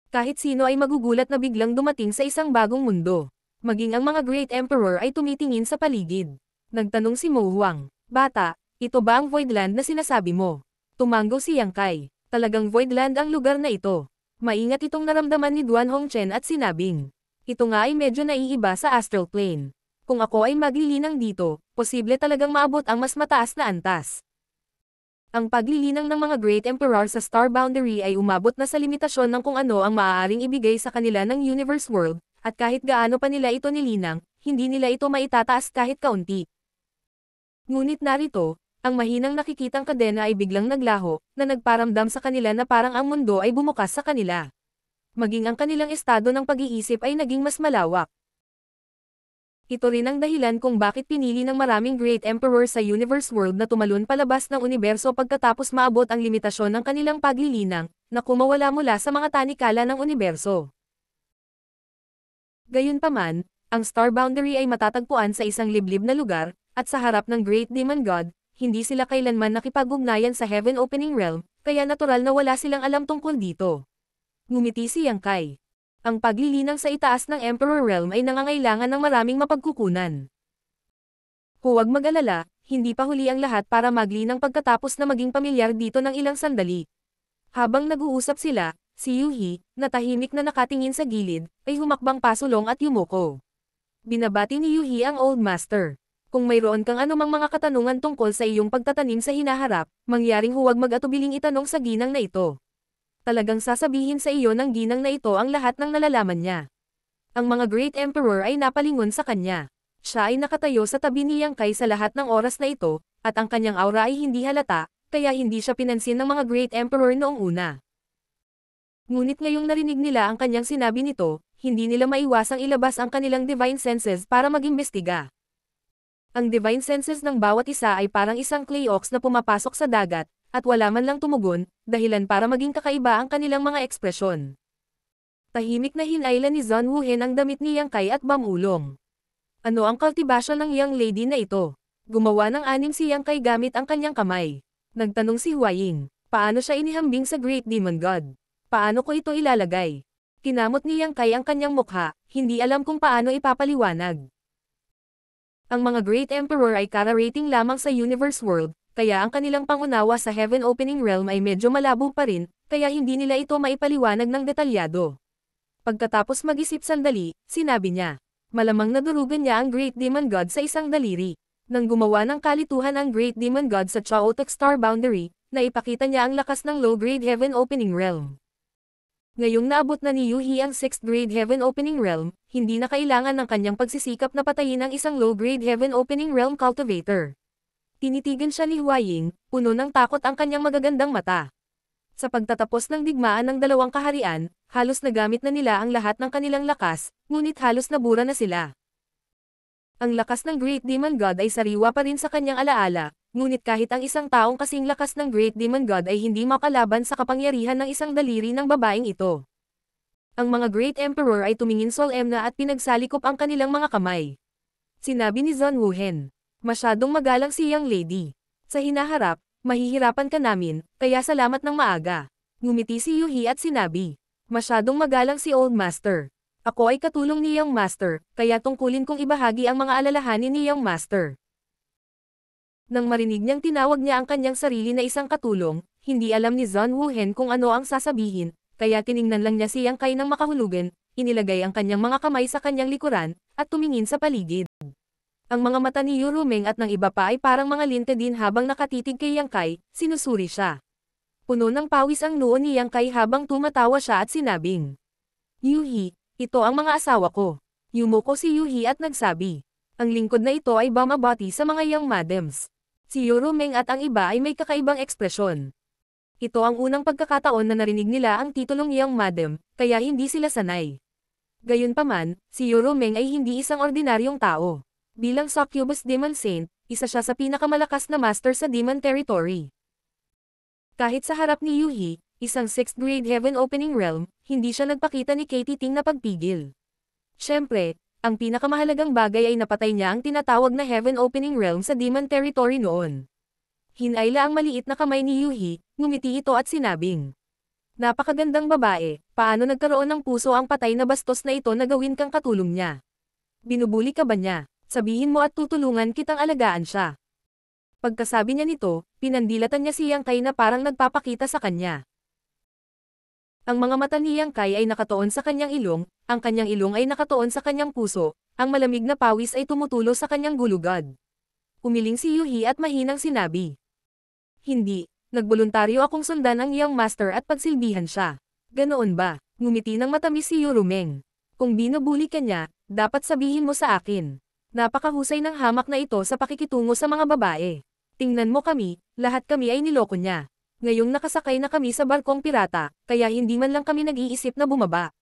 Kahit sino ay magugulat na biglang dumating sa isang bagong mundo. Maging ang mga Great Emperor ay tumitingin sa paligid. Nagtanong si Mo Huang, "Bata, ito ba ang Voidland na sinasabi mo?" Tumango si Yang Kai, "Talagang Voidland ang lugar na ito." Maingat itong naramdaman ni Duan Hongchen at sinabing, "Ito nga ay medyo naiiba sa astral plane. Kung ako ay maglilinang dito, posible talagang maabot ang mas mataas na antas." Ang paglilinang ng mga Great Emperor sa Star Boundary ay umabot na sa limitasyon ng kung ano ang maaaring ibigay sa kanila ng Universe World, at kahit gaano pa nila ito nilinang, hindi nila ito maitataas kahit kaunti. Ngunit narito, ang mahinang nakikitang kadena ay biglang naglaho, na nagparamdam sa kanila na parang ang mundo ay bumukas sa kanila. Maging ang kanilang estado ng pag-iisip ay naging mas malawak. Ito rin ang dahilan kung bakit pinili ng maraming Great Emperor sa Universe World na tumalon palabas ng universo pagkatapos maabot ang limitasyon ng kanilang paglilinang, na kumawala mula sa mga tanikala ng universo. Gayunpaman, ang Star Boundary ay matatagpuan sa isang liblib na lugar, at sa harap ng Great Demon God, hindi sila kailanman nakipag-ugnayan sa Heaven Opening Realm, kaya natural na wala silang alam tungkol dito. Ngumiti si Yang Kai. Ang paglilinang sa itaas ng Emperor Realm ay nangangailangan ng maraming mapagkukunan. Huwag mag-alala, hindi pa huli ang lahat para maglinang pagkatapos na maging pamilyar dito ng ilang sandali. Habang nag-uusap sila, si Yuhi, na tahimik na nakatingin sa gilid, ay humakbang pasulong at yumuko. Binabati ni Yuhi ang Old Master. Kung mayroon kang anumang mga katanungan tungkol sa iyong pagtatanim sa hinaharap, mangyaring huwag mag-atubiling itanong sa ginang na ito. Talagang sasabihin sa iyo ng ginang na ito ang lahat ng nalalaman niya. Ang mga Great Emperor ay napalingon sa kanya. Siya ay nakatayo sa tabi ni Yang Kai sa lahat ng oras na ito, at ang kanyang aura ay hindi halata, kaya hindi siya pinansin ng mga Great Emperor noong una. Ngunit ngayong narinig nila ang kanyang sinabi nito, hindi nila maiwasang ilabas ang kanilang divine senses para mag-imbestiga. Ang divine senses ng bawat isa ay parang isang clay ox na pumapasok sa dagat, at wala man lang tumugon, dahilan para maging kakaiba ang kanilang mga ekspresyon. Tahimik na hinailan ni Zon Wuhen ang damit ni Yang Kai at bamulong. Ano ang cultivation ng young lady na ito? Gumawa ng anim si Yang Kai gamit ang kanyang kamay. Nagtanong si Huaying, paano siya inihambing sa Great Demon God? Paano ko ito ilalagay? Kinamot ni Yang Kai ang kanyang mukha, hindi alam kung paano ipapaliwanag. Ang mga Great Emperor ay kararating lamang sa Universe World, kaya ang kanilang pangunawa sa Heaven Opening Realm ay medyo malabo pa rin, kaya hindi nila ito maipaliwanag ng detalyado. Pagkatapos mag-isip sandali, sinabi niya, malamang nadurugan niya ang Great Demon God sa isang daliri. Nang gumawa ng kalituhan ang Great Demon God sa Chaotic Star Boundary, naipakita niya ang lakas ng Low-Grade Heaven Opening Realm. Ngayong naabot na ni Yuhi ang 6th Grade Heaven Opening Realm, hindi na kailangan ng kanyang pagsisikap na patayin ang isang Low-Grade Heaven Opening Realm Cultivator. Tinitigan siya ni Huaying, puno ng takot ang kanyang magagandang mata. Sa pagtatapos ng digmaan ng dalawang kaharian, halos nagamit na nila ang lahat ng kanilang lakas, ngunit halos nabura na sila. Ang lakas ng Great Demon God ay sariwa pa rin sa kanyang alaala, ngunit kahit ang isang taong kasing lakas ng Great Demon God ay hindi makalaban sa kapangyarihan ng isang daliri ng babaeng ito. Ang mga Great Emperor ay tumingin solemna at pinagsalikop ang kanilang mga kamay. Sinabi ni Zon Wuhen, masyadong magalang si young lady. Sa hinaharap, mahihirapan ka namin, kaya salamat ng maaga. Ngumiti si Yuhi at sinabi, masyadong magalang si Old Master. Ako ay katulong ni Young Master, kaya tungkulin kong ibahagi ang mga alalahanin ni Young Master. Nang marinig niyang tinawag niya ang kanyang sarili na isang katulong, hindi alam ni Zon Wuhen kung ano ang sasabihin, kaya tiningnan lang niya si Yang Kai ng makahulugan, inilagay ang kanyang mga kamay sa kanyang likuran, at tumingin sa paligid. Ang mga mata ni Yurumeng at ng iba pa ay parang mga linte din habang nakatitig kay Yang Kai, sinusuri siya. Puno ng pawis ang noo ni Yang Kai habang tumatawa siya at sinabing, Yuhi, ito ang mga asawa ko. Yumuko si Yuhi at nagsabi, ang lingkod na ito ay bumabati sa mga young madams. Si Yurumeng at ang iba ay may kakaibang ekspresyon. Ito ang unang pagkakataon na narinig nila ang titulong young madam, kaya hindi sila sanay. Gayunpaman, si Yurumeng ay hindi isang ordinaryong tao. Bilang Succubus Demon Saint, isa siya sa pinakamalakas na master sa Demon Territory. Kahit sa harap ni Yuhi, isang 6th Grade Heaven Opening Realm, hindi siya nagpakita ni Katie Ting na pagpigil. Siyempre, ang pinakamahalagang bagay ay napatay niya ang tinatawag na Heaven Opening Realm sa Demon Territory noon. Hinayla ang maliit na kamay ni Yuhi, ngumiti ito at sinabing, napakagandang babae, paano nagkaroon ng puso ang patay na bastos na ito na gawin kang katulong niya? Binubuli ka ba niya? Sabihin mo at tutulungan kitang alagaan siya. Pagkasabi niya nito, pinandilatan niya si Yang Kai na parang nagpapakita sa kanya. Ang mga mata ni Yang Kai ay nakatuon sa kanyang ilong, ang kanyang ilong ay nakatuon sa kanyang puso, ang malamig na pawis ay tumutulo sa kanyang gulugad. Umiling si Yuhi at mahinang sinabi, hindi, nagboluntaryo akong sundan ang iyong master at pagsilbihan siya. Ganoon ba? Ngumiti ng matamis si Yurumeng. Kung binubuli ka niya, dapat sabihin mo sa akin. Napakahusay ng hamak na ito sa pakikitungo sa mga babae. Tingnan mo kami, lahat kami ay niloko niya. Ngayong nakasakay na kami sa barkong pirata, kaya hindi man lang kami nag-iisip na bumaba.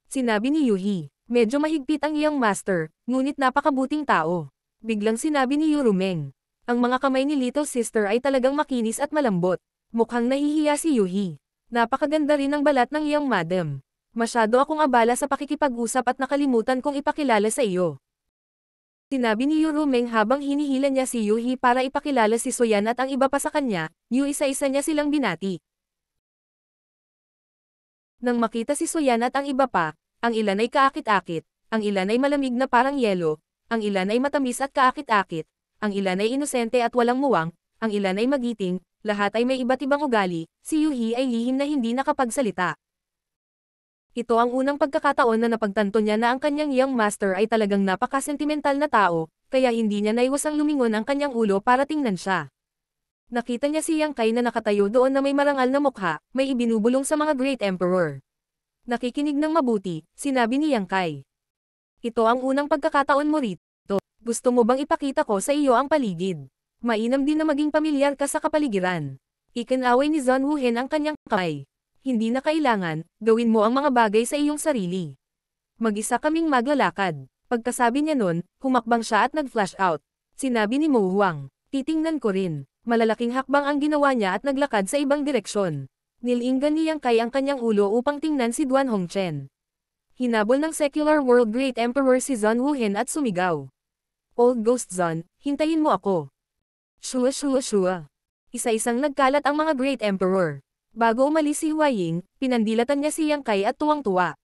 Sinabi ni Yuhi, Medyo mahigpit ang iyong master, ngunit napakabuting tao. Biglang sinabi ni Yurumeng. Ang mga kamay ni Little Sister ay talagang makinis at malambot. Mukhang nahihiya si Yuhi. Napakaganda rin ang balat ng iyong madam. Masyado akong abala sa pakikipag-usap at nakalimutan kong ipakilala sa iyo. Sinabi ni Yurumeng habang hinihila niya si Yuhi para ipakilala si Soyan at ang iba pa sa kanya, isa-isa niya silang binati. Nang makita si Soyan at ang iba pa, ang ilan ay kaakit-akit, ang ilan ay malamig na parang yelo, ang ilan ay matamis at kaakit-akit, ang ilan ay inosente at walang muwang, ang ilan ay magiting, lahat ay may iba't ibang ugali, si Yuhi ay lihim na hindi nakapagsalita. Ito ang unang pagkakataon na napagtanto niya na ang kanyang young master ay talagang napaka-sentimental na tao, kaya hindi niya naiwasang lumingon ang kanyang ulo para tingnan siya. Nakita niya si Yang Kai na nakatayo doon na may marangal na mukha, may ibinubulong sa mga Great Emperor. Nakikinig ng mabuti, sinabi ni Yang Kai. Ito ang unang pagkakataon mo rito. Gusto mo bang ipakita ko sa iyo ang paligid? Mainam din na maging pamilyar ka sa kapaligiran. Ikinaway ni Zhang Wuhen ang kanyang kamay. Hindi na kailangan, gawin mo ang mga bagay sa iyong sarili. Mag-isa kaming maglalakad. Pagkasabi niya nun, humakbang siya at nag-flash out. Sinabi ni Mo Huang, titingnan ko rin. Malalaking hakbang ang ginawa niya at naglakad sa ibang direksyon. Nilinggan ni Yang Kai ang kanyang ulo upang tingnan si Duan Hongchen. Hinabol ng Secular World Great Emperor si Zhang Wuhen at sumigaw. Old Ghost Zhang, hintayin mo ako. Shua shua shua. Isa-isang nagkalat ang mga Great Emperor. Bago umalis si Huaying, pinandilatan niya si Yang Kai at tuwang-tuwa.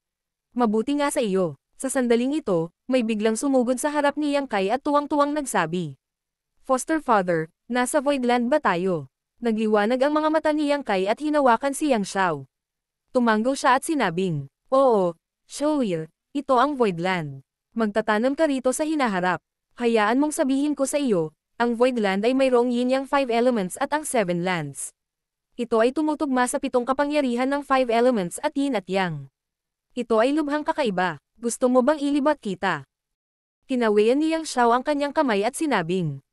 Mabuti nga sa iyo. Sa sandaling ito, may biglang sumugod sa harap ni Yang Kai at tuwang-tuwang nagsabi. Foster father, nasa Voidland ba tayo? Nagliwanag ang mga mata ni Yang Kai at hinawakan si Yang Xiao. Tumanggo siya at sinabing, oo, Shoir, ito ang Voidland. Magtatanam ka rito sa hinaharap. Hayaan mong sabihin ko sa iyo, ang Voidland ay mayroong yin yang 5 elements at ang 7 lands. Ito ay tumutugma sa 7 kapangyarihan ng 5 elements at yin at yang. Ito ay lubhang kakaiba, gusto mo bang ilibat kita? Kinawayan ni Yang Xiao ang kanyang kamay at sinabing,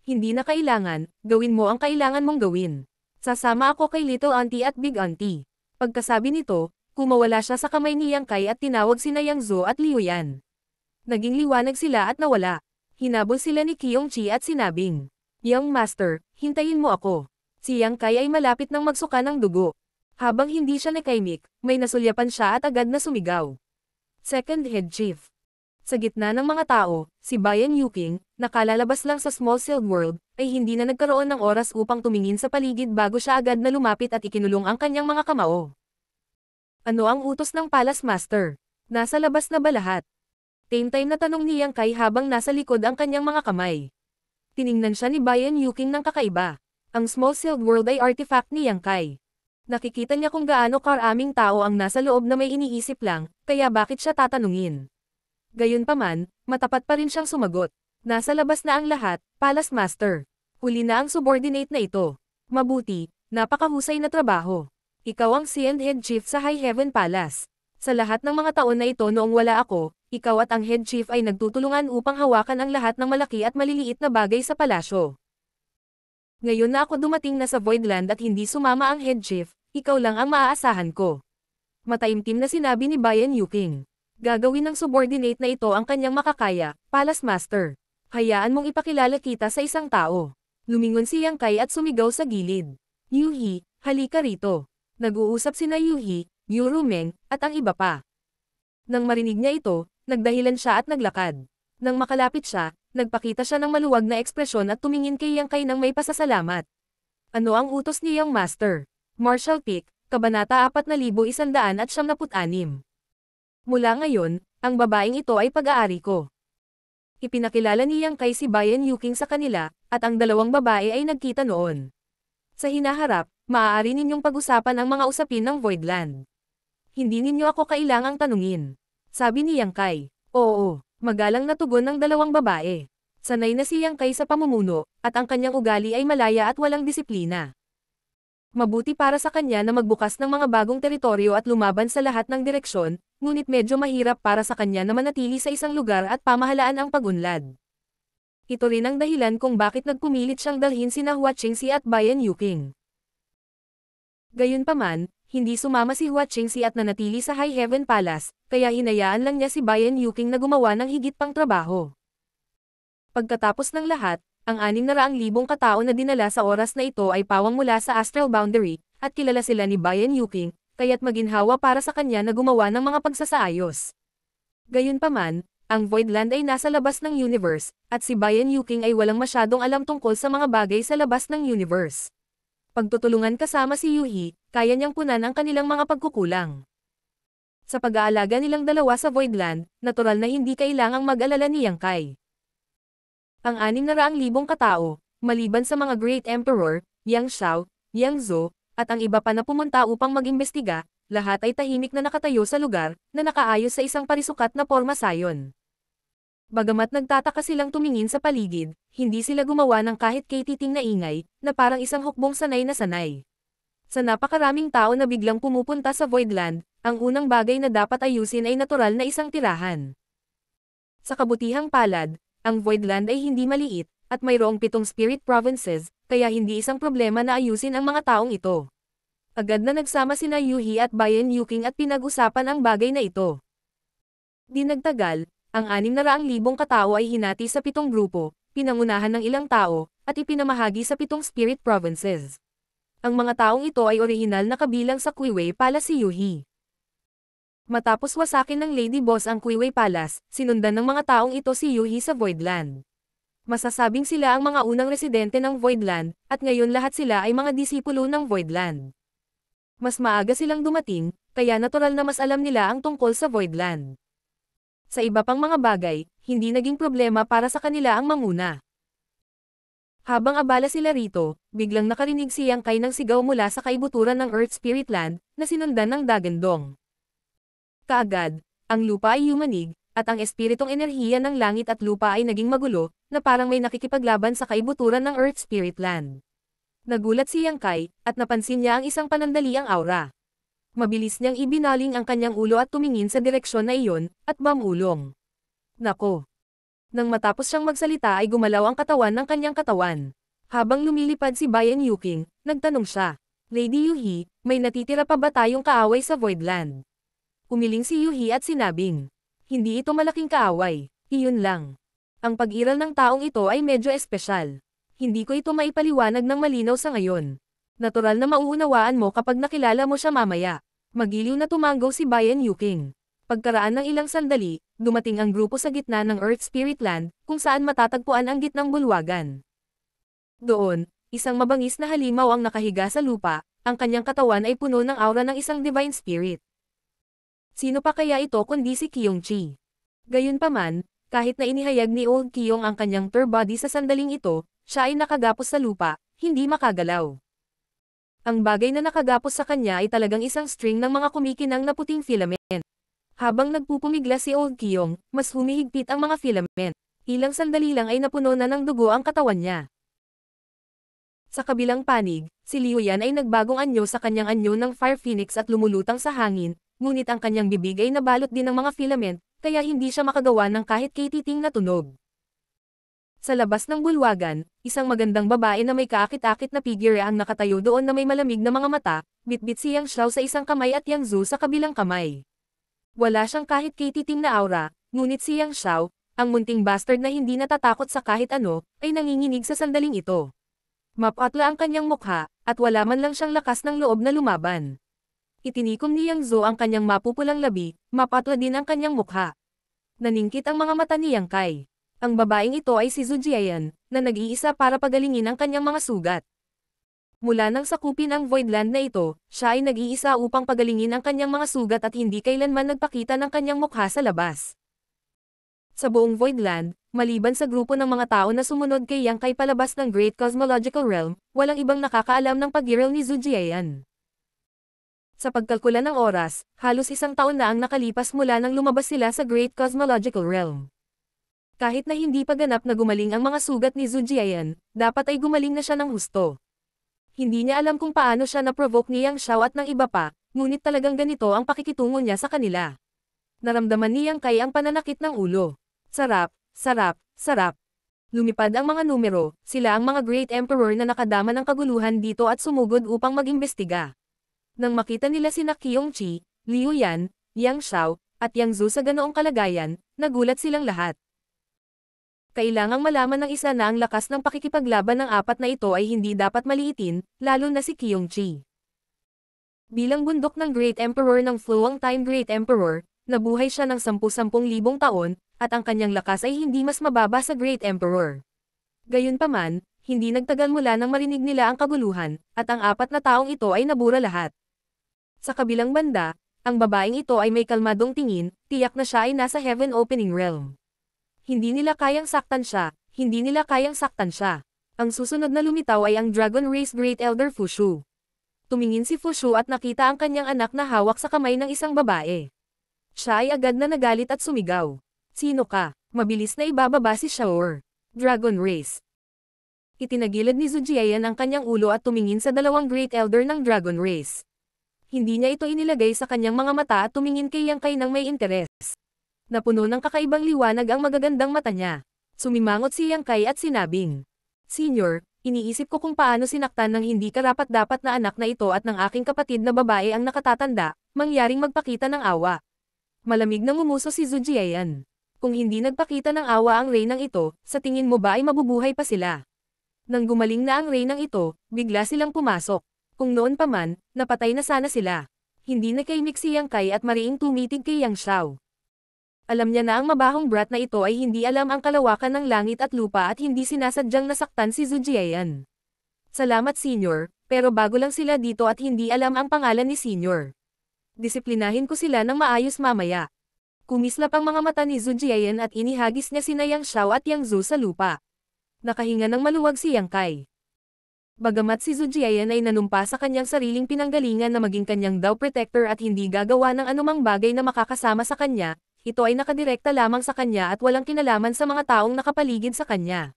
hindi na kailangan, gawin mo ang kailangan mong gawin. Sasama ako kay Little Auntie at Big Auntie. Pagkasabi nito, kumawala siya sa kamay ni Yang Kai at tinawag sina Yang Zhou at Liu Yan. Naging liwanag sila at nawala. Hinabol sila ni Qiongqi at sinabing, Young Master, hintayin mo ako. Si Yang Kai ay malapit nang magsuka ng dugo. Habang hindi siya nakaimik, may nasulyapan siya at agad na sumigaw. Second Head Chief. Sa gitna ng mga tao, si Bayan Yuking, nakalalabas lang sa Small Sealed World, ay hindi na nagkaroon ng oras upang tumingin sa paligid bago siya agad na lumapit at ikinulong ang kanyang mga kamao. Ano ang utos ng Palace Master? Nasa labas na ba lahat? Time na tanong ni Yang Kai habang nasa likod ang kanyang mga kamay. Tiningnan siya ni Bayan Yuking ng kakaiba. Ang Small Sealed World ay artifact ni Yang Kai. Nakikita niya kung gaano karaming tao ang nasa loob na may iniisip lang, kaya bakit siya tatanungin? Gayunpaman, matapat pa rin siyang sumagot. Nasa labas na ang lahat, Palace Master. Huli na ang subordinate na ito. Mabuti, napakahusay na trabaho. Ikaw ang Second Head Chief sa High Heaven Palace. Sa lahat ng mga taon na ito noong wala ako, ikaw at ang Head Chief ay nagtutulungan upang hawakan ang lahat ng malaki at maliliit na bagay sa palasyo. Ngayon na ako dumating na sa Voidland at hindi sumama ang Head Chief, ikaw lang ang maaasahan ko. Mataimtim na sinabi ni Bayan Yuking. Gagawin ng subordinate na ito ang kanyang makakaya, Palace Master. Hayaan mong ipakilala kita sa isang tao. Lumingon si Yang Kai at sumigaw sa gilid. Yuhi, halika rito. Nag-uusap sina Yuhi, Yurumeng, at ang iba pa. Nang marinig niya ito, nagdahilan siya at naglakad. Nang makalapit siya, nagpakita siya ng maluwag na ekspresyon at tumingin kay Yang Kai ng may pasasalamat. Ano ang utos ni Young Master? Marshall Peak, Kabanata 4196. Mula ngayon, ang babaeng ito ay pag-aari ko. Ipinakilala ni Yang Kai si Bayan Yuking sa kanila, at ang dalawang babae ay nagkita noon. Sa hinaharap, maaari ninyong pag-usapan ang mga usapin ng Voidland. Hindi ninyo ako kailangang tanungin. Sabi ni Yang Kai. Oo, magalang na tugon ng dalawang babae. Sanay na si Yang Kai sa pamumuno, at ang kanyang ugali ay malaya at walang disiplina. Mabuti para sa kanya na magbukas ng mga bagong teritoryo at lumaban sa lahat ng direksyon, ngunit medyo mahirap para sa kanya na manatili sa isang lugar at pamahalaan ang pag-unlad. Ito rin ang dahilan kung bakit nagpumilit siyang dalhin sina Hua Qingxi at Bayan Yuking. Gayunpaman, hindi sumama si Hua Qingxi at nanatili sa High Heaven Palace, kaya hinayaan lang niya si Bayan Yuking na gumawa ng higit pang trabaho. Pagkatapos ng lahat, ang 600,000 katao na dinala sa oras na ito ay pawang mula sa Astral Boundary, at kilala sila ni Bayan Yuking, kaya't maginhawa para sa kanya na gumawa ng mga pagsasaayos. Gayunpaman, ang Voidland ay nasa labas ng universe, at si Bayan Yuking ay walang masyadong alam tungkol sa mga bagay sa labas ng universe. Pagtutulungan kasama si Yuhi, kaya niyang punan ang kanilang mga pagkukulang. Sa pag-aalaga nilang dalawa sa Voidland, natural na hindi kailangang mag-alala ni Yang Kai. Ang 600,000 katao, maliban sa mga Great Emperor, Yang Xiao, Yang Zhou, at ang iba pa na pumunta upang mag-imbestiga, lahat ay tahimik na nakatayo sa lugar, na nakaayos sa isang parisukat na porma sayon. Bagamat nagtataka silang tumingin sa paligid, hindi sila gumawa ng kahit katiting na ingay, na parang isang hukbong sanay na sanay. Sa napakaraming tao na biglang pumupunta sa Voidland, ang unang bagay na dapat ayusin ay natural na isang tirahan. Sa kabutihang palad, ang Voidland ay hindi maliit, at mayroong 7 spirit provinces, kaya hindi isang problema na ayusin ang mga taong ito. Agad na nagsama sina Yuhi at Bayan Yuking at pinag-usapan ang bagay na ito. Di nagtagal, ang 600,000 katao ay hinati sa 7 grupo, pinangunahan ng ilang tao, at ipinamahagi sa 7 spirit provinces. Ang mga taong ito ay orihinal na kabilang sa Kuiwei Palace si Yuhi. Matapos wasakin ng Lady Boss ang Kuiwei Palace, sinundan ng mga taong ito si Yuhi sa Voidland. Masasabing sila ang mga unang residente ng Voidland, at ngayon lahat sila ay mga disipulo ng Voidland. Mas maaga silang dumating, kaya natural na mas alam nila ang tungkol sa Voidland. Sa iba pang mga bagay, hindi naging problema para sa kanila ang manguna. Habang abala sila rito, biglang nakarinig si Yang Kai ng sigaw mula sa kaibuturan ng Earth Spirit Land, na sinundan ng Dagandong. Kaagad, ang lupa ay yumanig, at ang espiritong enerhiya ng langit at lupa ay naging magulo, na parang may nakikipaglaban sa kaibuturan ng Earth Spirit Land. Nagulat si Yang Kai, at napansin niya ang isang panandaliang aura. Mabilis niyang ibinaling ang kanyang ulo at tumingin sa direksyon na iyon, at bamulong. Nako! Nang matapos siyang magsalita ay gumalaw ang katawan ng kanyang katawan. Habang lumilipad si Bayan Yuking, nagtanong siya, Lady Yuhi, may natitira pa ba tayong kaaway sa Voidland? Umiling si Yuhi at sinabing, hindi ito malaking kaaway, iyon lang. Ang pag-iral ng taong ito ay medyo espesyal. Hindi ko ito maipaliwanag ng malinaw sa ngayon. Natural na mauunawaan mo kapag nakilala mo siya mamaya. Magiliw na tumanggaw si Bayan Yuking. Pagkaraan ng ilang sandali, dumating ang grupo sa gitna ng Earth Spirit Land, kung saan matatagpuan ang gitnang bulwagan. Doon, isang mabangis na halimaw ang nakahiga sa lupa, ang kanyang katawan ay puno ng aura ng isang divine spirit. Sino pa kaya ito kundi si Kyung-chi? Gayunpaman, kahit na inihayag ni Old Kyung ang kanyang third body sa sandaling ito, siya ay nakagapos sa lupa, hindi makagalaw. Ang bagay na nakagapos sa kanya ay talagang isang string ng mga kumikinang na puting filament. Habang nagpupumigla si Old Kyung, mas humihigpit ang mga filament. Ilang sandali lang ay napuno na ng dugo ang katawan niya. Sa kabilang panig, si Liu Yan ay nagbagong anyo sa kanyang anyo ng Fire Phoenix at lumulutang sa hangin, ngunit ang kanyang bibig ay nabalot din ng mga filament, kaya hindi siya makagawa ng kahit katiting na tunog. Sa labas ng bulwagan, isang magandang babae na may kaakit-akit na figure ang nakatayo doon na may malamig na mga mata, bitbit si Yang Xiao sa isang kamay at Yang Zhu sa kabilang kamay. Wala siyang kahit katiting na aura, ngunit si Yang Xiao, ang munting bastard na hindi natatakot sa kahit ano, ay nanginginig sa sandaling ito. Mapatla ang kanyang mukha, at wala man lang siyang lakas ng loob na lumaban. Itinikom ni Yang Zhu ang kanyang mapupulang labi, mapatla din ang kanyang mukha. Naningkit ang mga mata ni Yang Kai. Ang babaeng ito ay si Zhu Jiayan, na nag-iisa para pagalingin ang kanyang mga sugat. Mula nang sakupin ang Voidland na ito, siya ay nag-iisa upang pagalingin ang kanyang mga sugat at hindi kailanman nagpakita ng kanyang mukha sa labas. Sa buong Voidland, maliban sa grupo ng mga tao na sumunod kay Yang Kai palabas ng Great Cosmological Realm, walang ibang nakakaalam ng pag-iral ni Zhu Jiayan. Sa pagkalkula ng oras, halos 1 taon na ang nakalipas mula nang lumabas sila sa Great Cosmological Realm. Kahit na hindi pa ganap na gumaling ang mga sugat ni Zhu Jiayan, dapat ay gumaling na siya ng husto. Hindi niya alam kung paano siya na-provoke ni Yang Xiao at ng iba pa, ngunit talagang ganito ang pakikitungo niya sa kanila. Naramdaman ni Yang Kai ang pananakit ng ulo. Sarap, sarap, sarap. Lumipad ang mga numero, sila ang mga Great Emperor na nakadama ng kaguluhan dito at sumugod upang mag-imbestiga. Nang makita nila sina Qiyongqi, Liu Yan, Yang Xiao, at Yang Zhu sa ganoong kalagayan, nagulat silang lahat. Kailangang malaman ng isa na ang lakas ng pakikipaglaban ng apat na ito ay hindi dapat maliitin, lalo na si Qiyongqi. Bilang bundok ng Great Emperor ng Floang Time Great Emperor, nabuhay siya ng 10,000 taon, at ang kanyang lakas ay hindi mas mababa sa Great Emperor. Gayunpaman, hindi nagtagal mula nang marinig nila ang kaguluhan, at ang apat na taong ito ay nabura lahat. Sa kabilang banda, ang babaeng ito ay may kalmadong tingin, tiyak na siya ay nasa Heaven Opening Realm. Hindi nila kayang saktan siya, hindi nila kayang saktan siya. Ang susunod na lumitaw ay ang Dragon Race Great Elder Fu Shu. Tumingin si Fu Shu at nakita ang kanyang anak na hawak sa kamay ng isang babae. Siya ay agad na nagalit at sumigaw. Sino ka? Mabilis na ibababa si Shaor. Dragon Race. Itinagilid ni Zhu Jiayan ang kanyang ulo at tumingin sa dalawang Great Elder ng Dragon Race. Hindi niya ito inilagay sa kanyang mga mata at tumingin kay Yang Kai nang may interes. Napuno ng kakaibang liwanag ang magagandang mata niya. Sumimangot si Yang Kai at sinabing, Senior, iniisip ko kung paano sinaktan ng hindi karapat-dapat na anak na ito at ng aking kapatid na babae ang nakatatanda, mangyaring magpakita ng awa. Malamig na ngumuso si Zhu Jiayan. Kung hindi nagpakita ng awa ang reynang ito, sa tingin mo ba ay mabubuhay pa sila? Nang gumaling na ang reynang ito, bigla silang pumasok. Kung noon pa man, napatay na sana sila. Hindi nakahimik si Yang Kai at mariing tumitig kay Yang Xiao. Alam niya na ang mabahong brat na ito ay hindi alam ang kalawakan ng langit at lupa at hindi sinasadyang nasaktan si Zhu Jiayan. Salamat Senior, pero bago lang sila dito at hindi alam ang pangalan ni Senior. Disiplinahin ko sila ng maayos mamaya. Kumislap ang mga mata ni Zhu Jiayan at inihagis niya sina Yang Xiao at Yang Zhu sa lupa. Nakahinga ng maluwag si Yang Kai. Bagamat si Zhu Jiayan ay nanumpa sa kanyang sariling pinanggalingan na maging kanyang Dao Protector at hindi gagawa ng anumang bagay na makakasama sa kanya, ito ay nakadirekta lamang sa kanya at walang kinalaman sa mga taong nakapaligid sa kanya.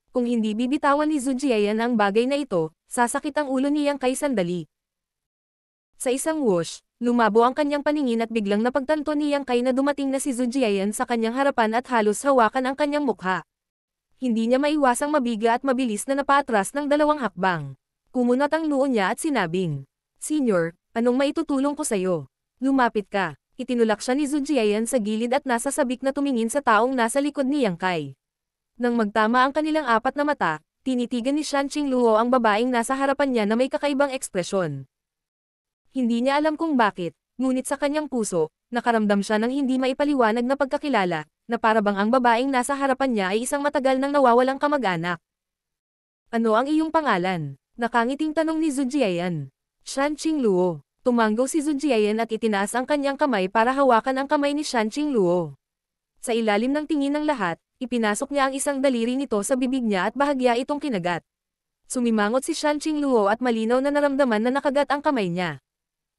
Kung hindi bibitawan ni Zhu Jiayan ang bagay na ito, sasakit ang ulo ni Yang Kai sandali. Sa isang whoosh, lumabo ang kanyang paningin at biglang napagtanto ni Yang Kai na dumating na si Zhu Jiayan sa kanyang harapan at halos hawakan ang kanyang mukha. Hindi niya maiwasang mabiga at mabilis na napaatras ng 2 hakbang. Kumunat ang noo niya at sinabing, Senior, anong maitutulong ko sa'yo? Lumapit ka. Itinulak siya ni Zhu Jiayan sa gilid at nasa sabik na tumingin sa taong nasa likod ni Yang Kai. Nang magtama ang kanilang apat na mata, tinitigan ni Shan Qingluo ang babaeng nasa harapan niya na may kakaibang ekspresyon. Hindi niya alam kung bakit, ngunit sa kanyang puso, nakaramdam siya ng hindi maipaliwanag na pagkakilala, na parabang ang babaeng nasa harapan niya ay isang matagal nang nawawalang kamag-anak. Ano ang iyong pangalan? Nakangiting tanong ni Zhu Jiayan. Shan Qingluo. Tumanggaw si Zhu Jiayan at itinaas ang kanyang kamay para hawakan ang kamay ni Shan Qingluo. Sa ilalim ng tingin ng lahat, ipinasok niya ang isang daliri nito sa bibig niya at bahagya itong kinagat. Sumimangot si Shan Qingluo at malinaw na naramdaman na nakagat ang kamay niya.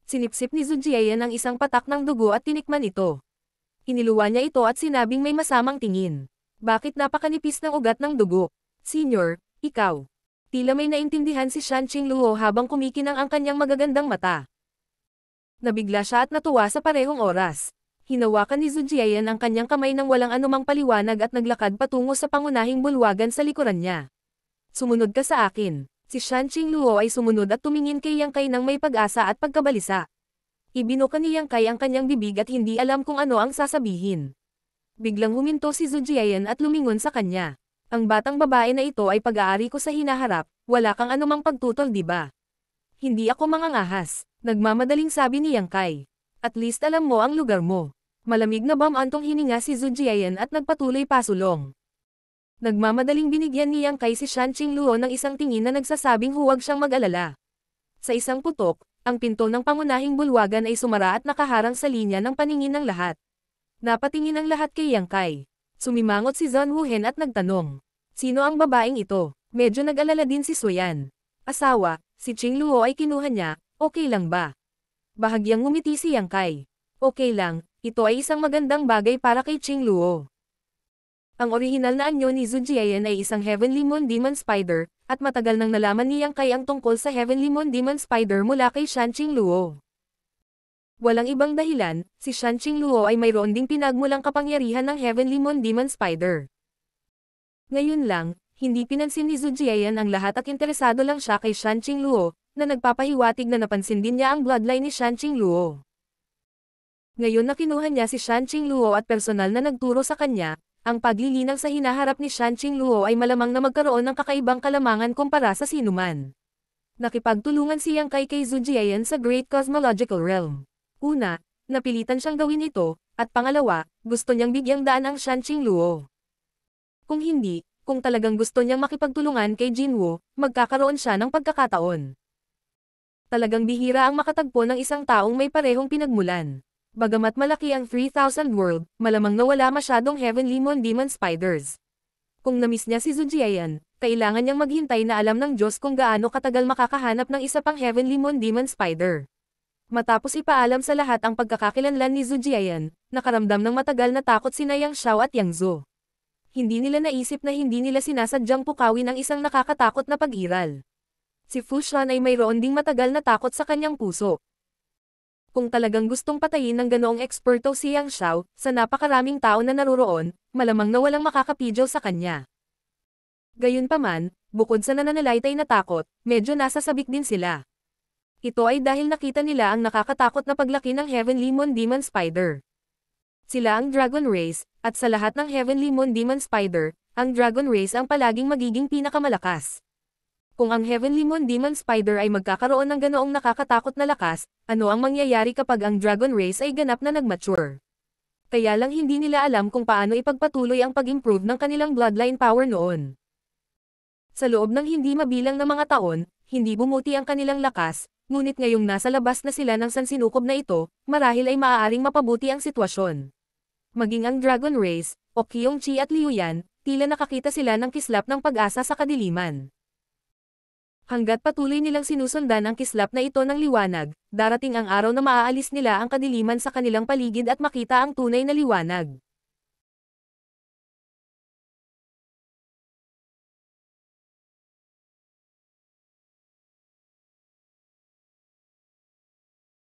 Sinipsip ni Zhu Jiayan ang isang patak ng dugo at tinikman ito. Iniluwa niya ito at sinabing may masamang tingin. Bakit napakanipis ng ugat ng dugo? Senior, ikaw. Tila may naintindihan si Shan Qingluo habang kumikinang ang kanyang magagandang mata. Nabigla siya at natuwa sa parehong oras. Hinawakan ni Zhu Jiayan ang kanyang kamay nang walang anumang paliwanag at naglakad patungo sa pangunahing bulwagan sa likuran niya. Sumunod ka sa akin. Si Shan Qingluo ay sumunod at tumingin kay Yang Kai nang may pag-asa at pagkabalisa. Ibinuka ni Yang Kai ang kanyang bibig at hindi alam kung ano ang sasabihin. Biglang huminto si Zhu Jiayan at lumingon sa kanya. Ang batang babae na ito ay pag-aari ko sa hinaharap, wala kang anumang pagtutol di ba? Hindi ako mangangahas, nagmamadaling sabi ni Yang Kai. At least alam mo ang lugar mo. Malamig na bamantong hininga si Zhu Jiayan at nagpatuloy pasulong. Nagmamadaling binigyan ni Yang Kai si Shan Qingluo ng isang tingin na nagsasabing huwag siyang mag-alala. Sa isang putok, ang pinto ng pangunahing bulwagan ay sumara at nakaharang sa linya ng paningin ng lahat. Napatingin ang lahat kay Yang Kai. Sumimangot si Zhang Wuhen at nagtanong. Sino ang babaeng ito? Medyo nag-alala din si Suyan. Asawa, si Qingluo ay kinuha niya, okay lang ba? Bahagyang ngumiti si Yang Kai. Okay lang, ito ay isang magandang bagay para kay Qingluo. Ang orihinal na anyo ni Zhu Jiayan ay isang Heavenly Moon Demon Spider, at matagal nang nalaman ni Yang Kai ang tungkol sa Heavenly Moon Demon Spider mula kay Shan Qingluo. Walang ibang dahilan, si Shan Qingluo ay mayroon ding pinagmulang kapangyarihan ng Heavenly Moon Demon Spider. Ngayon lang, hindi pinansin ni Zhu Jiayan ang lahat at interesado lang siya kay Shan Qingluo, na nagpapahiwatig na napansin din niya ang bloodline ni Shan Qingluo. Ngayon na kinuha niya si Shan Qingluo at personal na nagturo sa kanya, ang paglilinang sa hinaharap ni Shan Qingluo ay malamang na magkaroon ng kakaibang kalamangan kumpara sa sinuman. Nakipagtulungan siyang kay Zhu Jiayan sa Great Cosmological Realm. Una, napilitan siyang gawin ito, at pangalawa, gusto niyang bigyang daan ang Shan Qingluo. Kung hindi, kung talagang gusto niyang makipagtulungan kay Jinwoo, magkakaroon siya ng pagkakataon. Talagang bihira ang makatagpo ng isang taong may parehong pinagmulan. Bagamat malaki ang 3,000 world, malamang nawala masyadong Heavenly Moon Demon Spiders. Kung namiss niya si Zhu Jiayan, kailangan niyang maghintay na alam ng Diyos kung gaano katagal makakahanap ng isa pang Heavenly Moon Demon Spider. Matapos ipaalam sa lahat ang pagkakakilanlan ni Zhu Jiayan, nakaramdam ng matagal na takot sina Yang Xiao at Yang Zhou. Hindi nila naisip na hindi nila sinasadyang pukawin ang isang nakakatakot na pag-iral. Si Fu Shan ay mayroon ding matagal na takot sa kanyang puso. Kung talagang gustong patayin ng ganoong eksperto si Yang Xiao, sa napakaraming tao na naroroon, malamang na walang makakapidyo sa kanya. Gayunpaman, bukod sa nananalaytay na takot, medyo nasasabik din sila. Ito ay dahil nakita nila ang nakakatakot na paglaki ng Heavenly Moon Demon Spider. Sila ang Dragon Race, at sa lahat ng Heavenly Moon Demon Spider, ang Dragon Race ang palaging magiging pinakamalakas. Kung ang Heavenly Moon Demon Spider ay magkakaroon ng ganoong nakakatakot na lakas, ano ang mangyayari kapag ang Dragon Race ay ganap na nagmature? Kaya lang hindi nila alam kung paano ipagpatuloy ang pag-improve ng kanilang bloodline power noon. Sa loob ng hindi mabilang na mga taon, hindi bumuti ang kanilang lakas, ngunit ngayong nasa labas na sila ng sansinukob na ito, marahil ay maaaring mapabuti ang sitwasyon. Maging ang Dragon Race, o Kyong-chi at Liu Yan, tila nakakita sila ng kislap ng pag-asa sa kadiliman. Hanggat patuloy nilang sinusundan ang kislap na ito ng liwanag, darating ang araw na maaalis nila ang kadiliman sa kanilang paligid at makita ang tunay na liwanag.